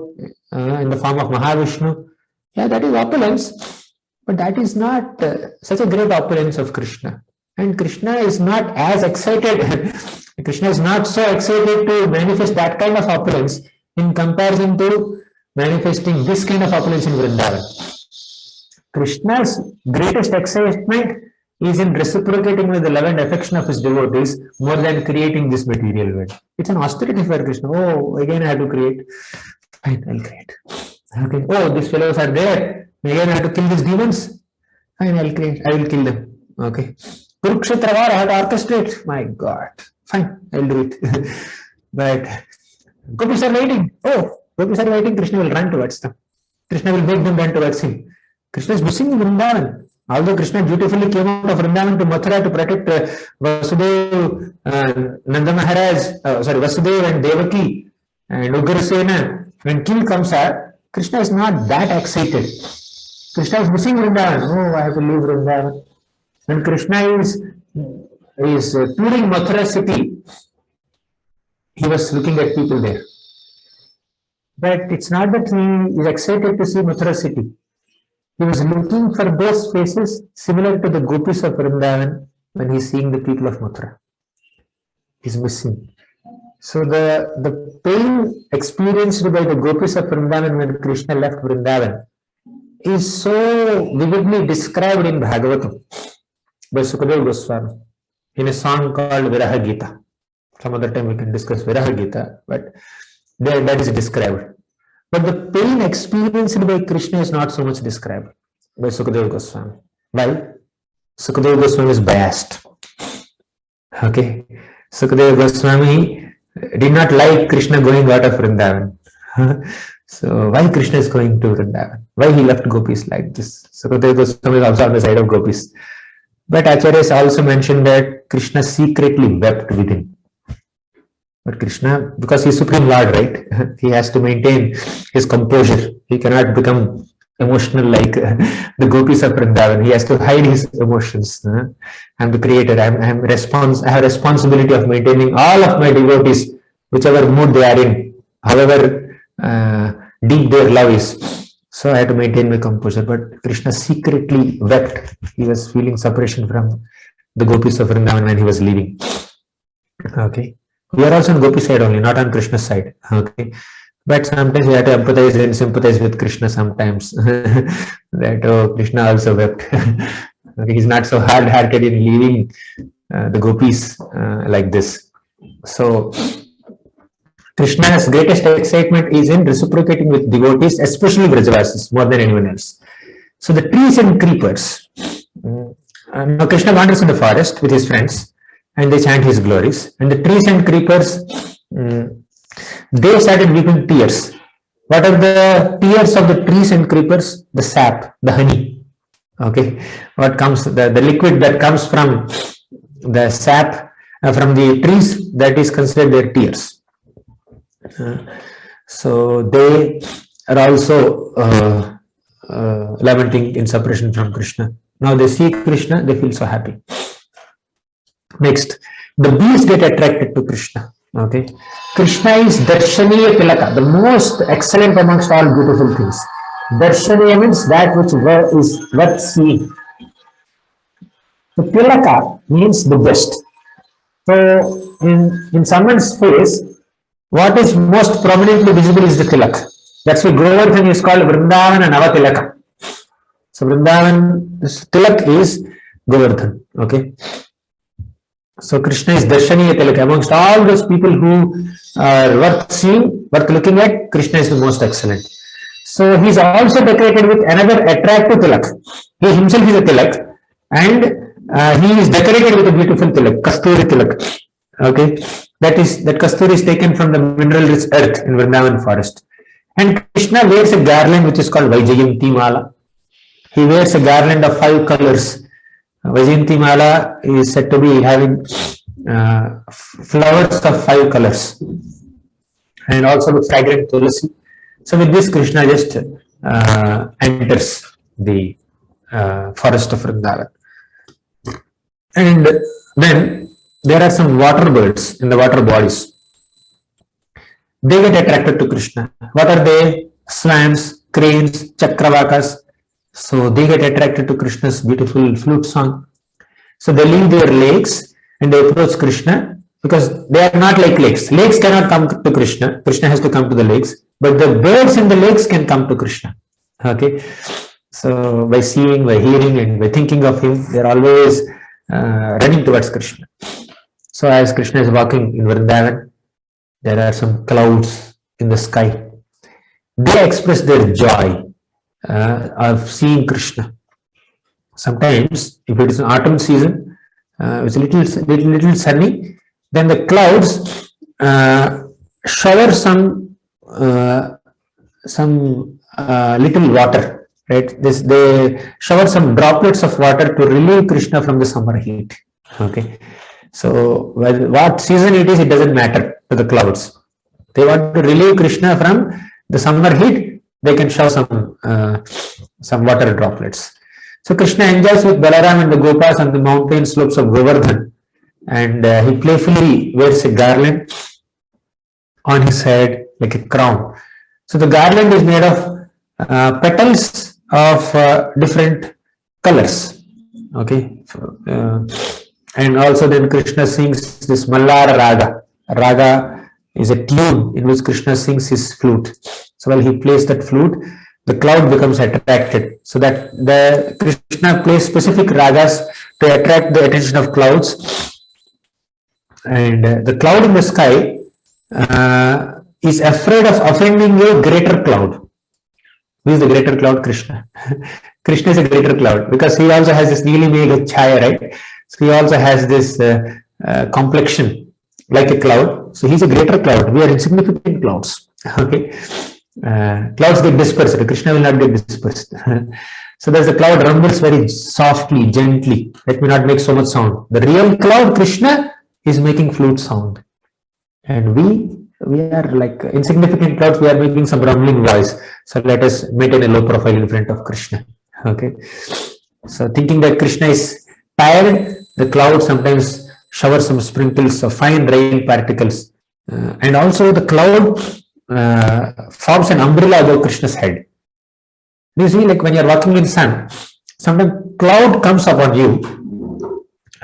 in the form of Mahavishnu? Yeah, that is opulence. But that is not such a great opulence of Krishna. And Krishna is not as excited. Krishna is not so excited to manifest that kind of opulence in comparison to manifesting this kind of opulence in Vrindavan. Krishna's greatest excitement is in reciprocating with the love and affection of his devotees more than creating this material world. It's an austerity for Krishna. Oh, again I have to create. Fine, I'll create. Okay. Oh, these fellows are there. Again I have to kill these demons. Fine, I'll create. I will kill them. Okay. Kurukshetra war, I have to orchestrate. My God. Fine, I'll do it. But Gopis are waiting. Oh, Gopis are waiting. Krishna will run towards them. Krishna will make them run towards him. Krishna is missing Vrindavan. Although Krishna beautifully came out of Vrindavan to Mathura to protect Vasudev, Nanda Maharaj, Vasudev and Devaki and Ugrasena. When king comes out, Krishna is not that excited. Krishna is missing Vrindavan. Oh, I have to leave Vrindavan. When Krishna is touring Mathura city, he was looking at people there. But it's not that he is excited to see Mathura city. He was looking for those faces similar to the Gopis of Vrindavan when he's seeing the people of Mathura. He's missing. So the pain experienced by the Gopis of Vrindavan when Krishna left Vrindavan is so vividly described in Bhagavatam by Sukadeva Goswami in a song called Viraha Gita. Some other time we can discuss Viraha Gita, but there that is described. But the pain experienced by Krishna is not so much described by Sukadeva Goswami. Why? Sukadeva Goswami is biased. Okay. Sukadeva Goswami did not like Krishna going out of Vrindavan. So why Krishna is going to Vrindavan? Why he left Gopis like this? Sukadeva Goswami is also on the side of Gopis. But Acharyas also mentioned that Krishna secretly wept within. But Krishna, because he is Supreme Lord, right? He has to maintain his composure. He cannot become emotional like the Gopis of Vrindavan. He has to hide his emotions. I'm the creator. I have responsibility of maintaining all of my devotees, whichever mood they are in, however deep their love is. So I had to maintain my composure. But Krishna secretly wept. He was feeling separation from the Gopis of Vrindavan when he was leaving. Okay. We are also on Gopi side only, not on Krishna's side. Okay. But sometimes we have to empathize and sympathize with Krishna sometimes. That, oh, Krishna also wept. Okay, he's not so hard-hearted in leaving the Gopis like this. So, Krishna's greatest excitement is in reciprocating with devotees, especially Vrajavasis, more than anyone else. So, the trees and creepers. Now, Krishna wanders in the forest with his friends. And they chant his glories. And the trees and creepers, they started weeping tears. What are the tears of the trees and creepers? The sap, the honey. Okay. What comes, the liquid that comes from the sap from the trees, that is considered their tears. So they are also lamenting in separation from Krishna. Now they see Krishna, they feel so happy. Next, the bees get attracted to Krishna. Okay, Krishna is Darshaniya Tilaka, the most excellent amongst all beautiful things. Darshaniya means that which is worth seeing. So Tilaka means the best. So in someone's face, what is most prominently visible is the tilak. That's why Govardhan is called Vrindavan and Avatilaka. So Vrindavan, tilak is Govardhan. Okay. So Krishna is Darshaniya Tilaka. Amongst all those people who are worth seeing, worth looking at, Krishna is the most excellent. So he is also decorated with another attractive tilak. He himself is a tilak, and he is decorated with a beautiful tilak, Kasturi tilak. Okay, that Kasturi is taken from the mineral-rich earth in Vrindavan forest. And Krishna wears a garland which is called Vaijayanti Mala. He wears a garland of 5 colors. Vaijayanti Mala is said to be having flowers of 5 colors, and also with fragrant tulsi. So with this, Krishna just enters the forest of Vrindavan. And then there are some water birds in the water bodies. They get attracted to Krishna. What are they? Swans, cranes, chakravakas. So they get attracted to Krishna's beautiful flute song. So they leave their lakes and they approach Krishna, because they are not like lakes. Lakes cannot come to Krishna. Krishna has to come to the lakes. But the birds in the lakes can come to Krishna. Okay. So by seeing, by hearing, and by thinking of him, they are always running towards Krishna. So as Krishna is walking in Vrindavan, there are some clouds in the sky. They express their joy of seeing Krishna. Sometimes, if it is an autumn season, it's a little sunny, then the clouds shower some little water, right? They shower some droplets of water to relieve Krishna from the summer heat. Okay, so what season it is, it doesn't matter to the clouds. They want to relieve Krishna from the summer heat. They can shower some water droplets. So Krishna enjoys with Balaram and the Gopas on the mountain slopes of Govardhan, and he playfully wears a garland on his head like a crown. So the garland is made of petals of different colors. Okay, and also then Krishna sings this Mallara Raga. Raga is a tune in which Krishna sings his flute. So while he plays that flute, the cloud becomes attracted. So that the Krishna plays specific ragas to attract the attention of clouds. And the cloud in the sky is afraid of offending a greater cloud. Who is the greater cloud? Krishna. Krishna is a greater cloud because he also has this Nili Megha Chaya, right? So he also has this complexion like a cloud. So he's a greater cloud. We are insignificant clouds. Okay. Clouds get dispersed. Krishna will not get dispersed. So there's a cloud rumbles very softly, gently. Let me not make so much sound. The real cloud, Krishna, is making flute sound. And we are like insignificant clouds. We are making some rumbling voice. So let us maintain a low profile in front of Krishna. Okay. So thinking that Krishna is tired, the cloud sometimes showers some sprinkles of fine rain particles. And also the cloud forms an umbrella above Krishna's head. You see, like when you are walking in sun, sometimes cloud comes upon you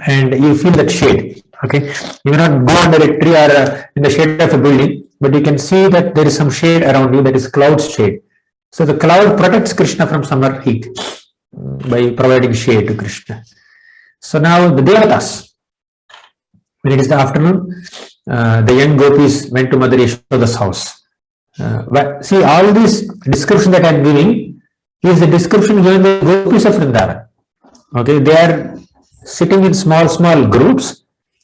and you feel that shade. Okay, you may not go under a tree or in the shade of a building, but you can see that there is some shade around you, that is cloud shade. So the cloud protects Krishna from summer heat by providing shade to Krishna. So now the Devatas, when it is the afternoon, the young gopis went to Mother Yashoda's house. See, all this description that I am giving is the description given by the gopis of Vrindavan. Okay, they are sitting in small groups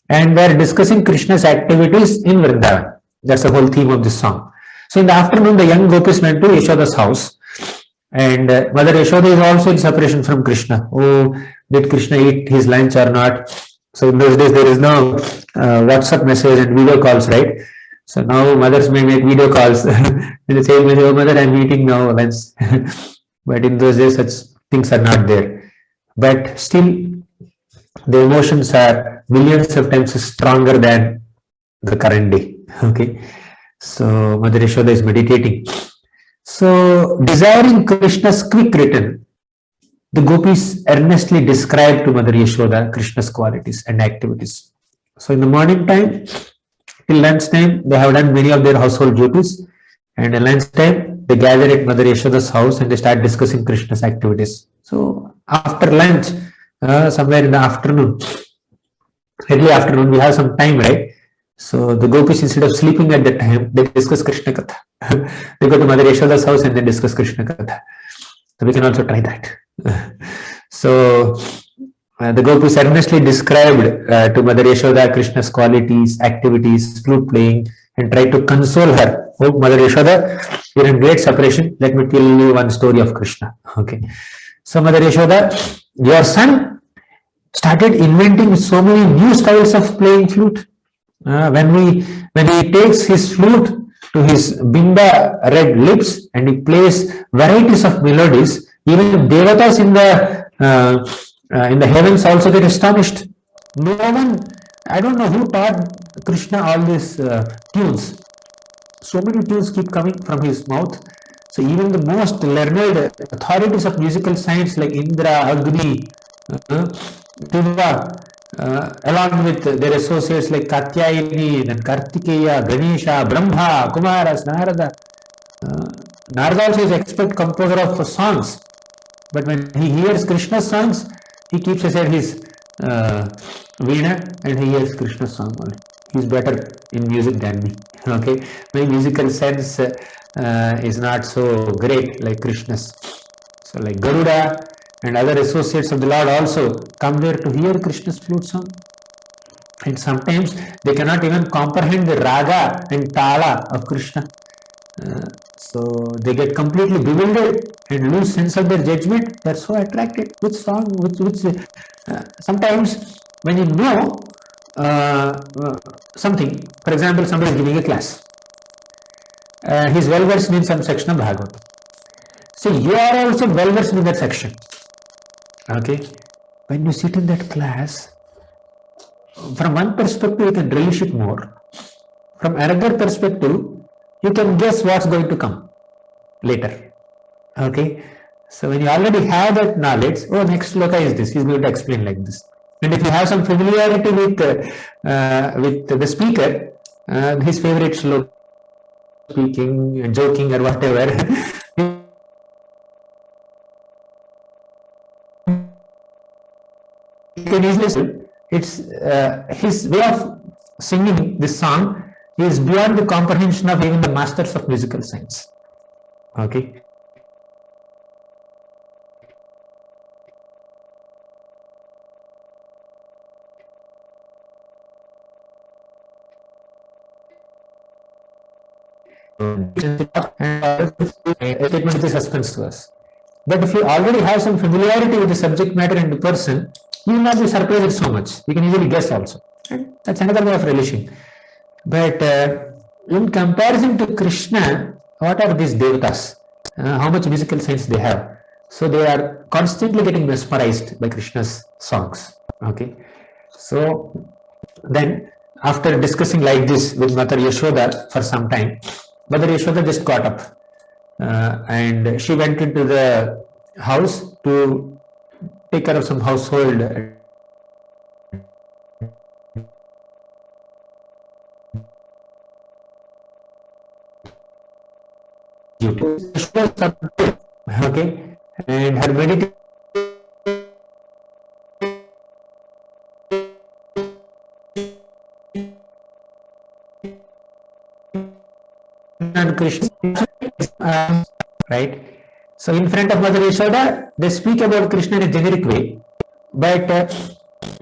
and they are discussing Krishna's activities in Vrindavan. That's the whole theme of this song. So in the afternoon, the young gopis went to Yashoda's house, and Mother Yashoda is also in separation from Krishna. Oh, did Krishna eat his lunch or not? So in those days there is no WhatsApp message and video calls, right? So now mothers may make video calls. They say, "Oh mother, I'm eating now lunch." But in those days, such things are not there. But still, the emotions are millions of times stronger than the current day. Okay, so Mother Yashoda is meditating. So, desiring Krishna's quick return, the gopis earnestly describe to Mother Yashoda Krishna's qualities and activities. So, in the morning time, till lunch time, they have done many of their household duties, and at lunch time, they gather at Mother Yashoda's house and they start discussing Krishna's activities. So, after lunch, somewhere in the afternoon, early afternoon, we have some time, right? So the gopis, instead of sleeping at that time, they discuss Krishna Katha. They go to Mother Yashoda's house and then discuss Krishna Katha. So we can also try that. So the gopis earnestly described to Mother Yashoda Krishna's qualities, activities, flute playing, and tried to console her. Oh, Mother Yashoda, you're in great separation. Let me tell you one story of Krishna. Okay. So Mother Yashoda, your son started inventing so many new styles of playing flute. When he takes his flute to his binda red lips and he plays varieties of melodies, even devatas in the heavens also get astonished. No one, I don't know who taught Krishna all these tunes. So many tunes keep coming from his mouth. So even the most learned authorities of musical science like Indra, Agni, Diva, along with their associates like Katyayini, then Kartikeya, Ganesha, Brahma, Kumaras, Narada. Narada also is expert composer of songs, but when he hears Krishna's songs, he keeps aside his veena and he hears Krishna's song only. He's better in music than me. Okay, my musical sense is not so great like Krishna's. So like Garuda and other associates of the Lord also come there to hear Krishna's flute song. And sometimes they cannot even comprehend the raga and tala of Krishna. So they get completely bewildered and lose sense of their judgment. They're so attracted. Which song, sometimes when you know something, for example, somebody is giving a class. He's well versed in some section of Bhagavatam. So you are also well versed in that section. Okay, when you sit in that class, from one perspective you can relish it more. From another perspective, you can guess what's going to come later. Okay, so when you already have that knowledge, oh, next sloka is this. He's going to explain like this. And if you have some familiarity with the speaker, his favorite sloka, speaking, joking, or whatever. You can easily, it's his way of singing this song is beyond the comprehension of even the masters of musical science. Okay. A statement is a suspense to us. But if you already have some familiarity with the subject matter and the person, you will not be surprised so much. You can easily guess also. And that's another way of relishing. But in comparison to Krishna, what are these devatas? How much musical sense they have? So they are constantly getting mesmerized by Krishna's songs. Okay. So then after discussing like this with Mother Yashoda for some time, Mother Yashoda just got up and she went into the house to take care of some household duties. Okay, and her meditation and Krishna, right? So in front of Mother Yashoda, they speak about Krishna in a generic way, but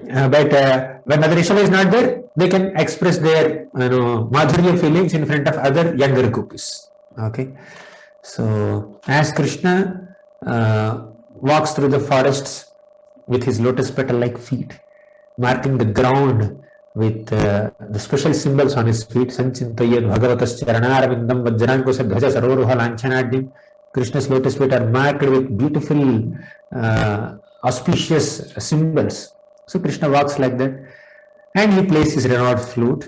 when Mother Yashoda is not there, they can express their madhurya feelings in front of other younger gopis. Okay, so as Krishna walks through the forests with his lotus petal-like feet, marking the ground with the special symbols on his feet. Sanchintayed Bhagavatas Charanarvindam Vajrankusa Dhaja Saroruha Lanchanadim. Krishna's lotus feet are marked with beautiful auspicious symbols. So Krishna walks like that, and he plays his renewed flute.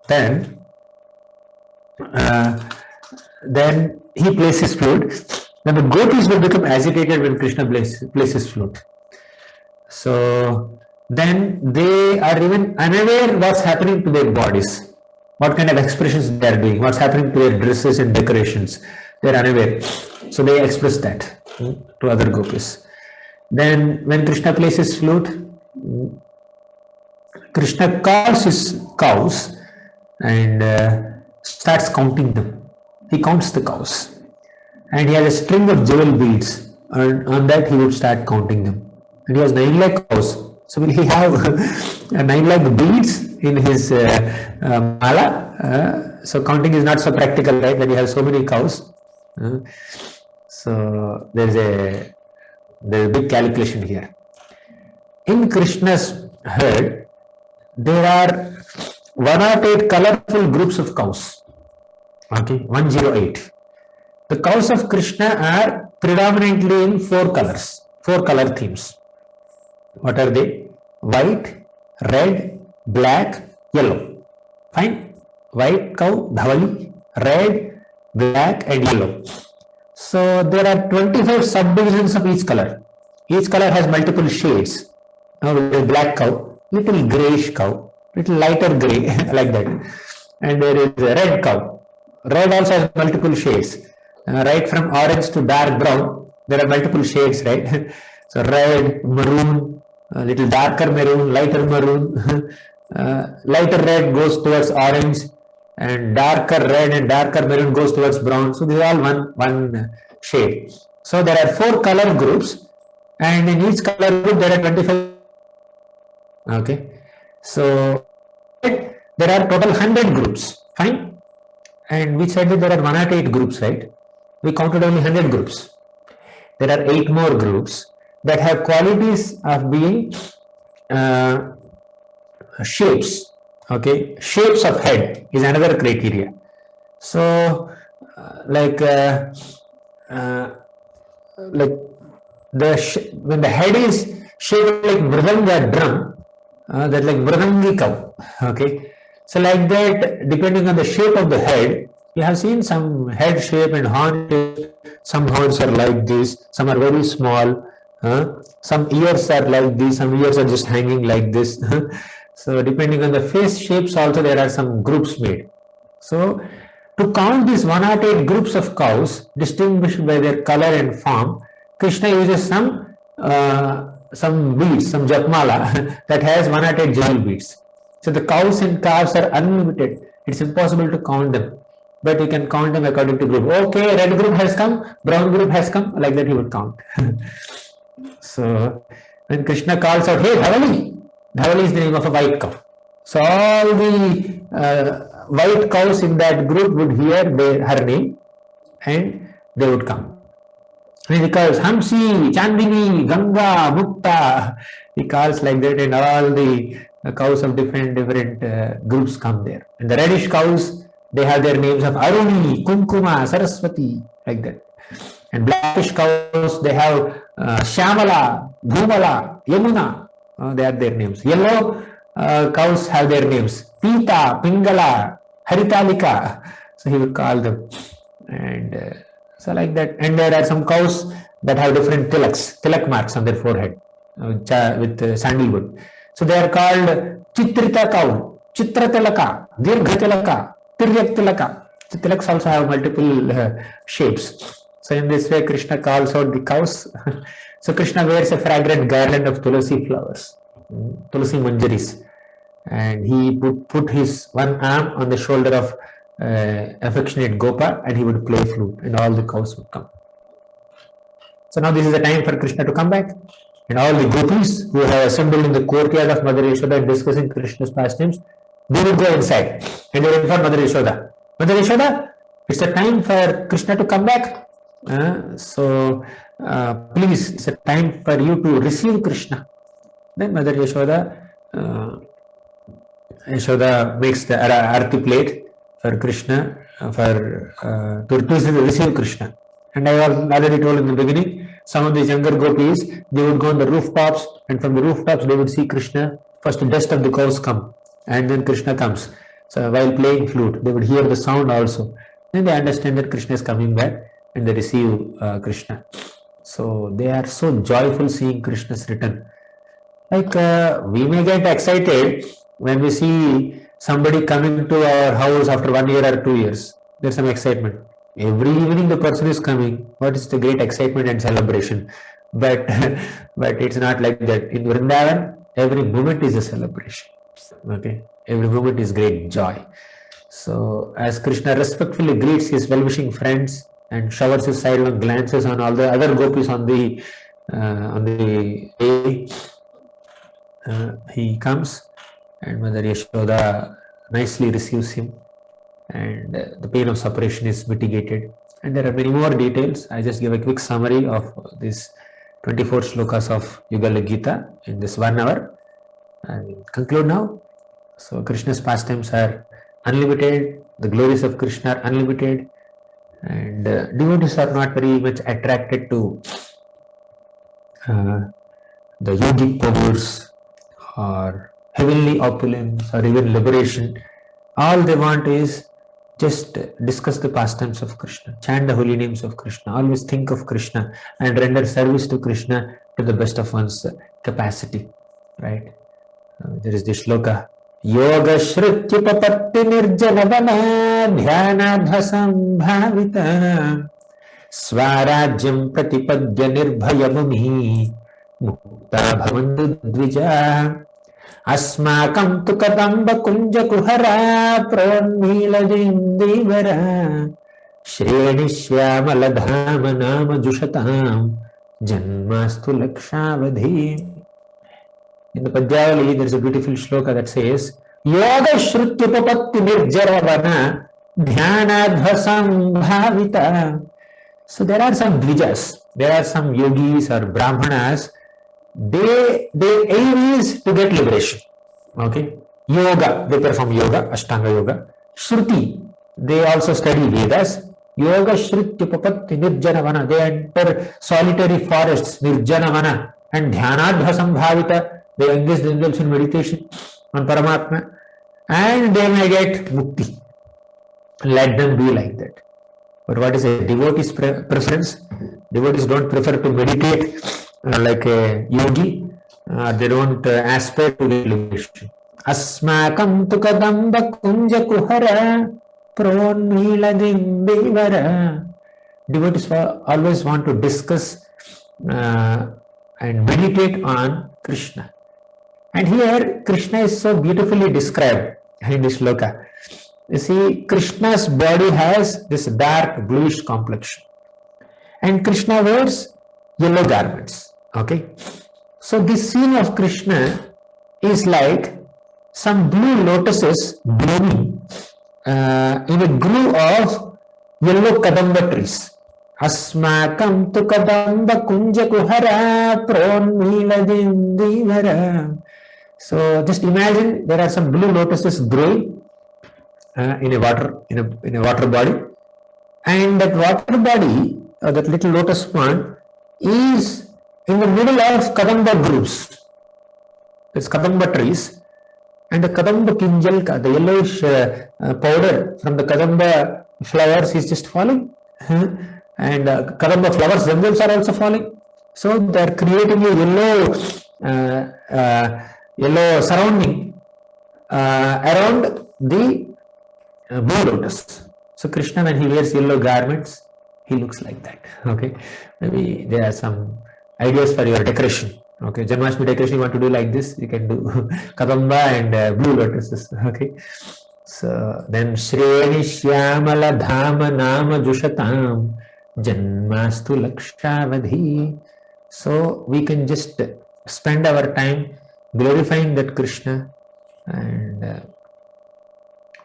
Then he plays his flute. Then the gopis will become agitated when Krishna plays his flute. So then they are even unaware what's happening to their bodies, what kind of expressions they are doing, what's happening to their dresses and decorations. They are unaware. So they express that to other gopis. Then when Krishna plays his flute, Krishna calls his cows and starts counting them. He counts the cows. And he has a string of jewel beads. And on that he would start counting them. And he has 9 lakh cows. So will he have 9 lakh beads in his mala? So counting is not so practical, right? When you have so many cows. So there's a big calculation here. In Krishna's herd, there are 108 colorful groups of cows. Okay, 108. The cows of Krishna are predominantly in 4 colors, 4 color themes. What are they? White, red, black, yellow. Fine. White cow, Dhavali, red, black and yellow. So there are 25 subdivisions of each color. Each color has multiple shades. Now there is black cow, little grayish cow, little lighter gray like that. And there is a red cow. Red also has multiple shades. Right from orange to dark brown, there are multiple shades, right? So red, maroon, a little darker maroon, lighter maroon, lighter red goes towards orange, and darker red and darker maroon goes towards brown. So these are all one shade. So there are 4 color groups, and in each color group there are 25. Okay. So there are total 100 groups. Fine. And we said that there are 108 groups, right? We counted only 100 groups. There are 8 more groups that have qualities of being shapes. Okay, shapes of head is another criteria. So, when the head is shaped like mridanga drum, that's like mridangi cow. Okay, so like that, depending on the shape of the head, you have seen some head shape and horn shape. Some horns are like this, some are very small. Some ears are like this, some ears are just hanging like this. So depending on the face shapes also there are some groups made. So to count these 108 groups of cows distinguished by their color and form, Krishna uses some beads, some japmala that has 108 jewel beads. So the cows and calves are unlimited. It's impossible to count them. But you can count them according to group. Okay, red group has come, brown group has come, like that he would count. So when Krishna calls out, hey, Dhavali, Dhavali is the name of a white cow. So all the white cows in that group would hear her name and they would come. And he calls Hamsi, Chandini, Ganga, Mukta. He calls like that, and all the cows of different groups come there. And the reddish cows, they have their names of Aruni, Kumkuma, Saraswati, like that. And blackish cows, they have Shyamala, Bhumala, Yamuna. They are their names. Yellow cows have their names. Pita, Pingala, Haritalika. So he will call them. And so like that. And there are some cows that have different tilak marks on their forehead with sandalwood. So they are called Chitrita cow, Chitratilaka, Dirghatilaka, Tiryatilaka. So tilaks also have multiple shapes. So in this way, Krishna calls out the cows. So Krishna wears a fragrant garland of tulasi flowers, tulasi manjaris, and he put his one arm on the shoulder of affectionate Gopa, and he would play flute, and all the cows would come. So now this is the time for Krishna to come back, and all the gopis who have assembled in the courtyard of Mother Yashoda and discussing Krishna's pastimes, they will go inside and they will inform Mother Yashoda. Mother Yashoda, it's the time for Krishna to come back. Please, it's a time for you to receive Krishna. Then Mother Yashoda Yashoda makes the arati plate for Krishna, to receive Krishna. And I already told in the beginning, some of these younger gopis, they would go on the rooftops, and from the rooftops they would see Krishna. First the dust of the cows come, and then Krishna comes. So while playing flute, they would hear the sound also. Then they understand that Krishna is coming back, and they receive Krishna. So they are so joyful seeing Krishna's return. Like we may get excited when we see somebody coming to our house after 1 year or 2 years. There's some excitement. Every evening the person is coming. What is the great excitement and celebration? But but it's not like that. In Vrindavan, every moment is a celebration. Okay, every moment is great joy. So as Krishna respectfully greets his well-wishing friends and showers his sidelong glances on all the other gopis on the way, he comes, and Mother Yashoda nicely receives him, and the pain of separation is mitigated. And there are many more details. I just give a quick summary of these 24 shlokas of Yugala Gita in this 1 hour. I will conclude now. So Krishna's pastimes are unlimited, the glories of Krishna are unlimited, and devotees are not very much attracted to the yogic powers or heavenly opulence or even liberation. All they want is just discuss the pastimes of Krishna, chant the holy names of Krishna, always think of Krishna and render service to Krishna to the best of one's capacity, right? There is this shloka, Yoga Shrutyupapatti Nirjanavana Dhyanadhasam Bhavita Swarajyam Pratipadya Nirbhayamuni Mukta Bhavantu Dvija Asmakam tu kadamba kunja kuhara pronmila Shrenishyamalabhama nama jushatam Janmastu Lakshavadhi. In the Padyavali, there is a beautiful shloka that says, Yoga Shrutyupapatti Nirjaravana Dhyanadhasam Bhavita. So there are some dvijas, there are some yogis or brahmanas, their aim is to get liberation. Okay, yoga, they perform yoga, Ashtanga yoga. Shruti, they also study Vedas. Yoga Shrutyupapatti Nirjanavana, they enter solitary forests, Nirjanavana, and Dhyanadhasam Bhavita, they engage themselves in meditation on Paramatma, and they may get mukti. Let them be like that. But what is a devotee's preference? Devotees don't prefer to meditate like a yogi. They don't aspire to liberation. Asmakam tu kadamba kunja kuhara pronmila dimbivara. Devotees always want to discuss and meditate on Krishna. And here Krishna is so beautifully described in this shloka. You see, Krishna's body has this dark bluish complexion, and Krishna wears yellow garments. Okay, so this scene of Krishna is like some blue lotuses blooming in a grove of yellow kadamba trees. Asmakam tu kadamba kunja kuhara pronmila dindivara. So just imagine there are some blue lotuses growing in a water body, and that water body, that little lotus plant, is in the middle of kadamba groves. There's kadamba trees, and the kadamba kinjalka, the yellowish powder from the kadamba flowers, is just falling, and kadamba flowers themselves are also falling. So they are creating a yellow surrounding around the blue lotus. So Krishna, when he wears yellow garments, he looks like that. Okay, maybe there are some ideas for your decoration. Okay, Janmashtami decoration you want to do like this, you can do kadamba and blue lotuses. Okay, so then Shreni Shyamala Dhama Nama Jushatam Janmastu Lakshavadhi. So we can just spend our time glorifying that Krishna and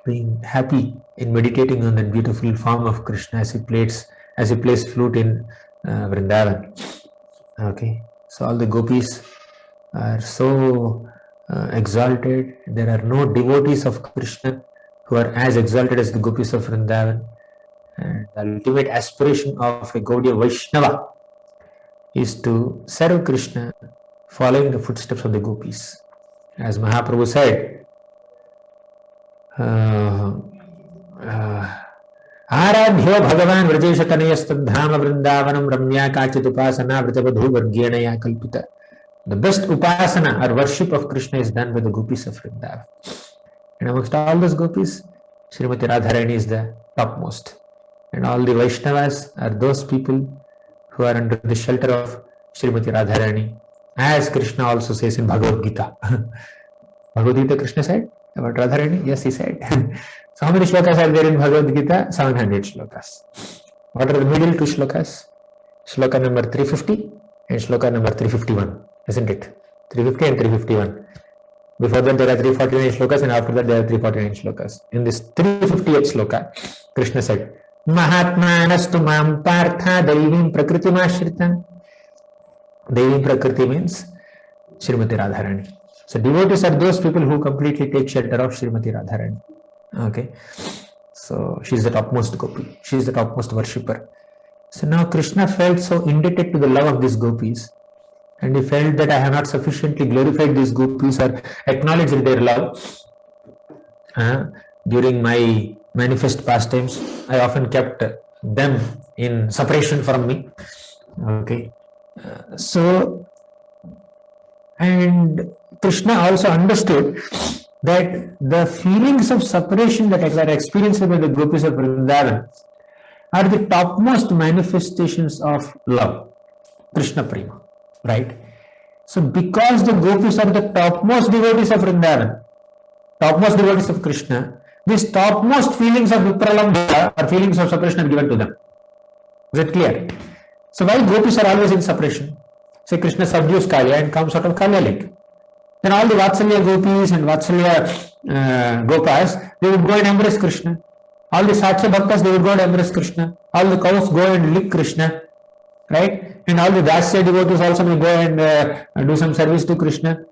being happy in meditating on that beautiful form of Krishna as he plays flute in Vrindavan. Okay, so all the gopis are so exalted. There are no devotees of Krishna who are as exalted as the Gopis of Vrindavan. And the ultimate aspiration of a Gaudiya Vaishnava is to serve Krishna following the footsteps of the Gopis. As Mahaprabhu said, Aradhyo Bhagavan Vrajesha Tanayastadhama Vrindavanam Ramya Kachit Upasana Vritavadhu Vargyana Kalpita. The best upasana or worship of Krishna is done by the Gopis of Vrindavan. And amongst all those Gopis, Srimati Radharani is the topmost. And all the Vaishnavas are those people who are under the shelter of Srimati Radharani. As Krishna also says in Bhagavad Gita. Bhagavad Gita, Krishna said about Radharani? Yes, he said. So how many shlokas are there in Bhagavad Gita? 700 shlokas. What are the middle two shlokas? Shloka number 350 and shloka number 351. Isn't it? 350 and 351. Before that there are 349 shlokas and after that there are 349 shlokas. In this 358 shloka, Krishna said, Mahatmanastu mam partha daivim prakritim ashritam. Daivim prakriti means Srimati Radharani. So devotees are those people who completely take shelter of Srimati Radharani. Okay. So she is the topmost gopi. She is the topmost worshipper. So now Krishna felt so indebted to the love of these gopis. And he felt that I have not sufficiently glorified these gopis or acknowledged their love. During my manifest pastimes, I often kept them in separation from me. Okay. And Krishna also understood that the feelings of separation that are experienced by the Gopis of Vrindavan are the topmost manifestations of love, Krishna Prema, right? So because the Gopis are the topmost devotees of Vrindavan, topmost devotees of Krishna, these topmost feelings of Vipralambha or feelings of separation are given to them. Is it clear? So why Gopis are always in separation? Say Krishna subdues Kalya and comes out of Kalya lake. Then all the Vatsalya Gopis and Vatsalya Gopas, they would go and embrace Krishna. All the Satya Bhaktas, they would go and embrace Krishna. All the cows go and lick Krishna. Right? And all the Dasya devotees also may go and do some service to Krishna.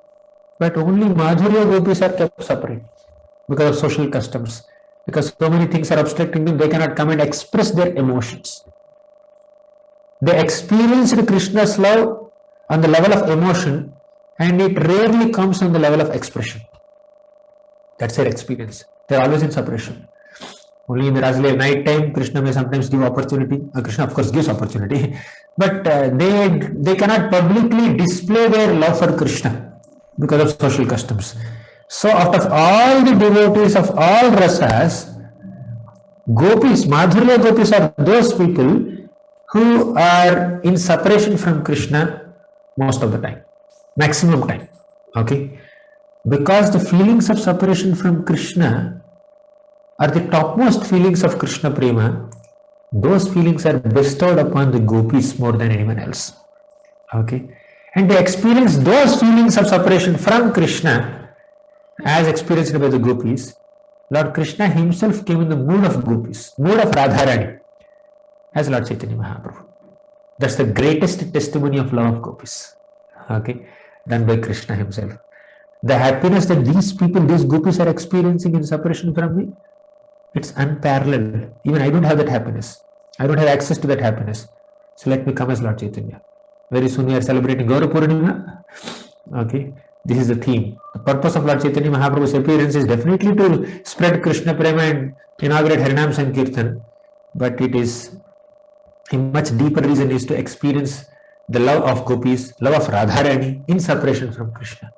But only Madhurya Gopis are kept separate because of social customs. Because so many things are obstructing them, they cannot come and express their emotions. They experienced Krishna's love on the level of emotion, and it rarely comes on the level of expression. That's their experience. They are always in separation. Only in the Rasalila night time, Krishna may sometimes give opportunity. Krishna of course gives opportunity, but they cannot publicly display their love for Krishna because of social customs. So out of all the devotees of all rasas, Gopis, Madhurya Gopis are those people who are in separation from Krishna most of the time, maximum time. Okay, because the feelings of separation from Krishna are the topmost feelings of Krishna Prema. Those feelings are bestowed upon the Gopis more than anyone else. Okay, and they experience those feelings of separation from Krishna as experienced by the Gopis. Lord Krishna himself came in the mood of Gopis, mood of Radharani, as Lord Chaitanya Mahaprabhu. That's the greatest testimony of love of Gopis. Okay, done by Krishna himself. The happiness that these people, these Gopis are experiencing in separation from me, it's unparalleled. Even I don't have that happiness. I don't have access to that happiness. So let me come as Lord Chaitanya. Very soon we are celebrating Gaura Purnima. Okay, this is the theme. The purpose of Lord Chaitanya Mahaprabhu's appearance is definitely to spread Krishna Prema and inaugurate Harinam Sankirtan. But it is a much deeper reason is to experience the love of Gopis, love of Radharani in separation from Krishna.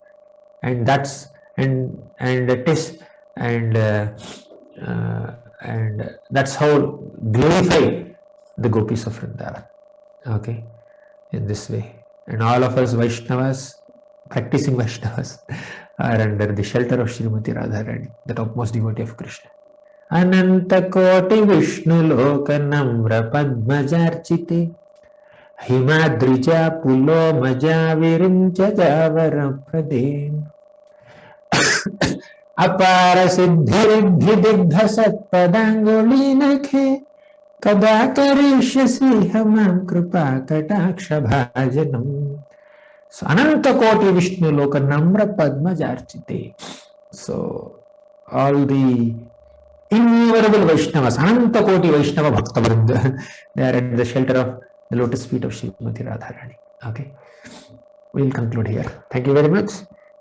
And that's and that's how glorify the Gopis of Vrindavan. Okay, in this way. And all of us Vaishnavas, practicing Vaishnavas, are under the shelter of Srimati Radharani, the topmost devotee of Krishna. Ananta Koti Vishnu Loka Namra Padmajarchite Himadrija Pulo Maja Virincha Javara Pradem Apara Siddhiridhi Digdha Satpadangoli Nakhe Kada Karishyasi Hamam Kripa Kataksha Bhajanam. So Ananta Koti Vishnu Loka Namra Padma Jarchite. So all the innumerable Vaishnavas, Ananta Koti Vaishnava Bhakta Vrinda, they are at the shelter of the lotus feet of Srimati Radharani. Okay, we'll conclude here. Thank you very much.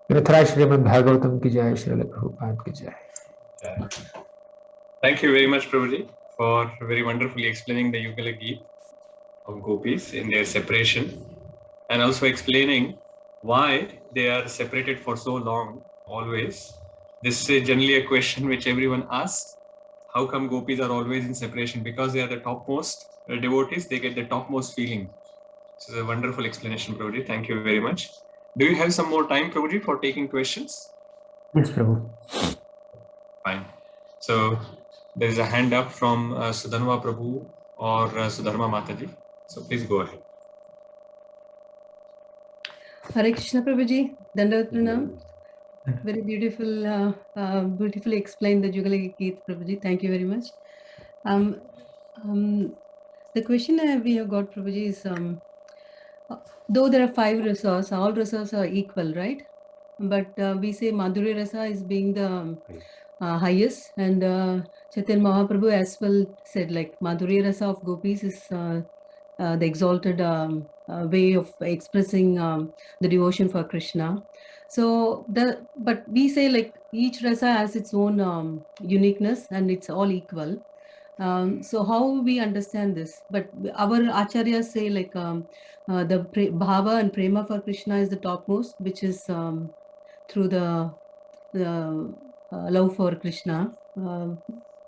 Granthara Srimad Bhagavatam ki jai, Srila Prabhupada ki jai. Thank you very much, Prabhuji, for very wonderfully explaining the Yugala Geet of Gopis in their separation, and also explaining why they are separated for so long, always. This is generally a question which everyone asks. How come Gopis are always in separation? Because they are the topmost devotees, they get the topmost feeling. This is a wonderful explanation, Prabhuji. Thank you very much. Do you have some more time, Prabhuji, for taking questions? Yes, Prabhu. Fine. So there is a hand up from Sudharma Prabhu or Sudharma Mataji. So please go ahead. Hare Krishna Prabhuji, Dandavat Pranam. Very beautiful, beautifully explained the Jugal Geet, Prabhuji. Thank you very much. The question we have got, Prabhuji, is though there are 5 rasas, all rasas are equal, right? But we say Madhurya Rasa is being the highest, and Chaitanya Mahaprabhu as well said, like Madhurya Rasa of Gopis is the exalted way of expressing the devotion for Krishna. So but we say like each rasa has its own uniqueness and it's all equal. So how we understand this? But our acharyas say like the bhava and prema for Krishna is the topmost, which is through the love for Krishna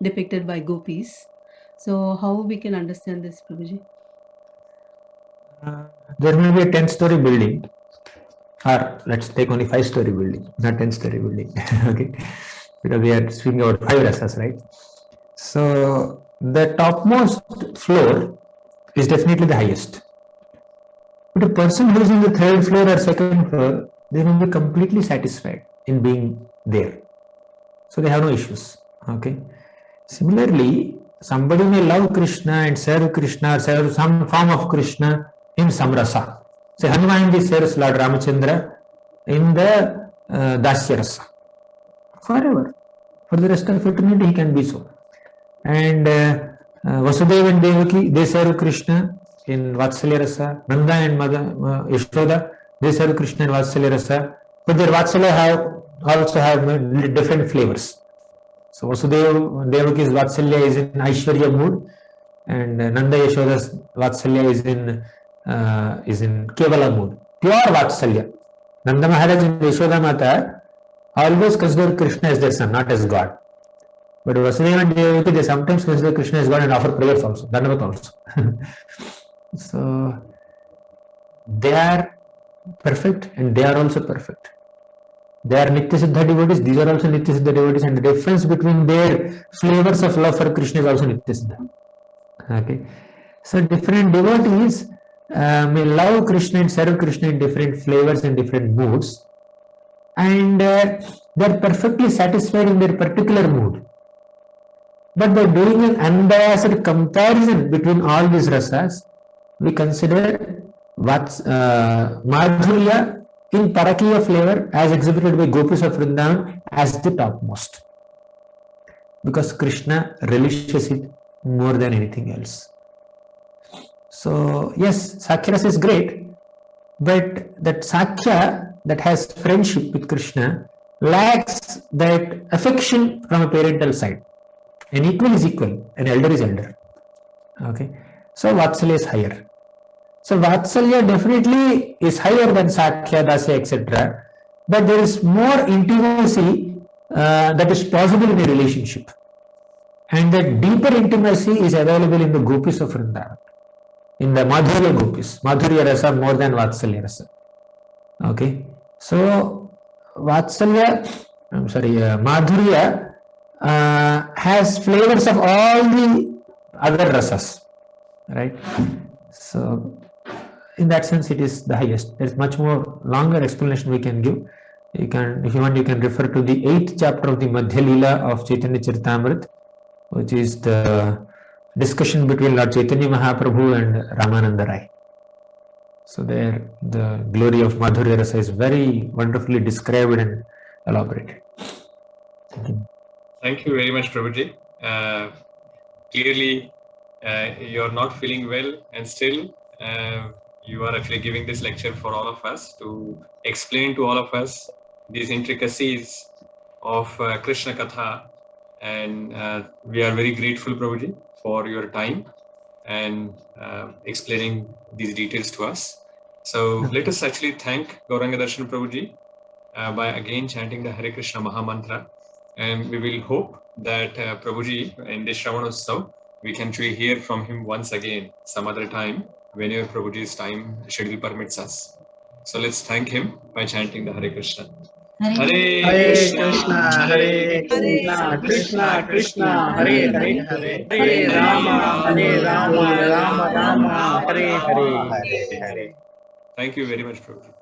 depicted by gopis. So how we can understand this, Prabhuji? There may be a 10-story building, or let's take only 5-story building, not 10-story building. Okay, because we are speaking about 5 rasas, right? So the topmost floor is definitely the highest. But a person who is in the 3rd floor or 2nd floor, they will be completely satisfied in being there. So they have no issues. Okay. Similarly, somebody may love Krishna and serve Krishna or serve some form of Krishna in some rasa. Say Hanumanji serves Lord Ramachandra in the Dasya rasa. Forever. For the rest of eternity he can be so. And Vasudeva and Devaki, they serve Krishna in Vatsalya rasa. Nanda and Yashoda, they serve Krishna in Vatsalya rasa. But their Vatsalya also have different flavors. So Vasudeva Devaki's Vatsalya is in Aishwarya mood, and Nanda Yashoda's Vatsalya is in Kevala mood. Pure Vatsalya. Nanda Maharaj and Yashoda Mata always consider Krishna as their son, not as God. But Vasudeva and Devaki, they sometimes consider Krishna as God and offer prayers also, Dandavat also. So they are perfect and they are also perfect. They are Nitya Siddha devotees, these are also Nitya Siddha devotees, and the difference between their flavors of love for Krishna is also Nitya Siddha. Okay. So different devotees may love Krishna and serve Krishna in different flavors and different moods, and they are perfectly satisfied in their particular mood. But by doing an unbiased comparison between all these rasas, we consider Madhurya in Parakiya flavor as exhibited by Gopis of Vrindavan as the topmost. Because Krishna relishes it more than anything else. So yes, Sakhya Rasa is great, but that Sakhya that has friendship with Krishna lacks that affection from a parental side. An equal is equal, an elder is elder. Okay, so Vatsalya is higher. So Vatsalya definitely is higher than Sakhya, Dasya, etc. But there is more intimacy that is possible in a relationship. And that deeper intimacy is available in the Gopis of Vrindavan. In the Madhurya Gopis. Madhurya Rasa more than Vatsalya Rasa. Okay. So Madhurya has flavors of all the other rasas. Right. So in that sense, it is the highest. There is much more longer explanation we can give. You can, if you want, you can refer to the 8th chapter of the Madhya Leela of Chaitanya Charitamrita, which is the discussion between Lord Chaitanya Mahaprabhu and Ramananda Rai. So there, the glory of Madhurya Rasa is very wonderfully described and elaborated. Thank you. Thank you very much, Prabhuji. Clearly, you're not feeling well, and still you are actually giving this lecture for all of us to explain to all of us these intricacies of Krishna Katha. And we are very grateful, Prabhuji, for your time and explaining these details to us. So let us actually thank Gauranga Darshan Prabhuji by again chanting the Hare Krishna Maha Mantra. And we will hope that Prabhuji in this Sravan Utsav, we can actually hear from him once again some other time whenever Prabhuji's time schedule permits us. So let's thank him by chanting the Hare Krishna. Hare Krishna, Hare Krishna, Krishna Krishna, Hare Hare, Hare Rama, Rama Rama, Hare Hare. Thank you very much, Prabhuji.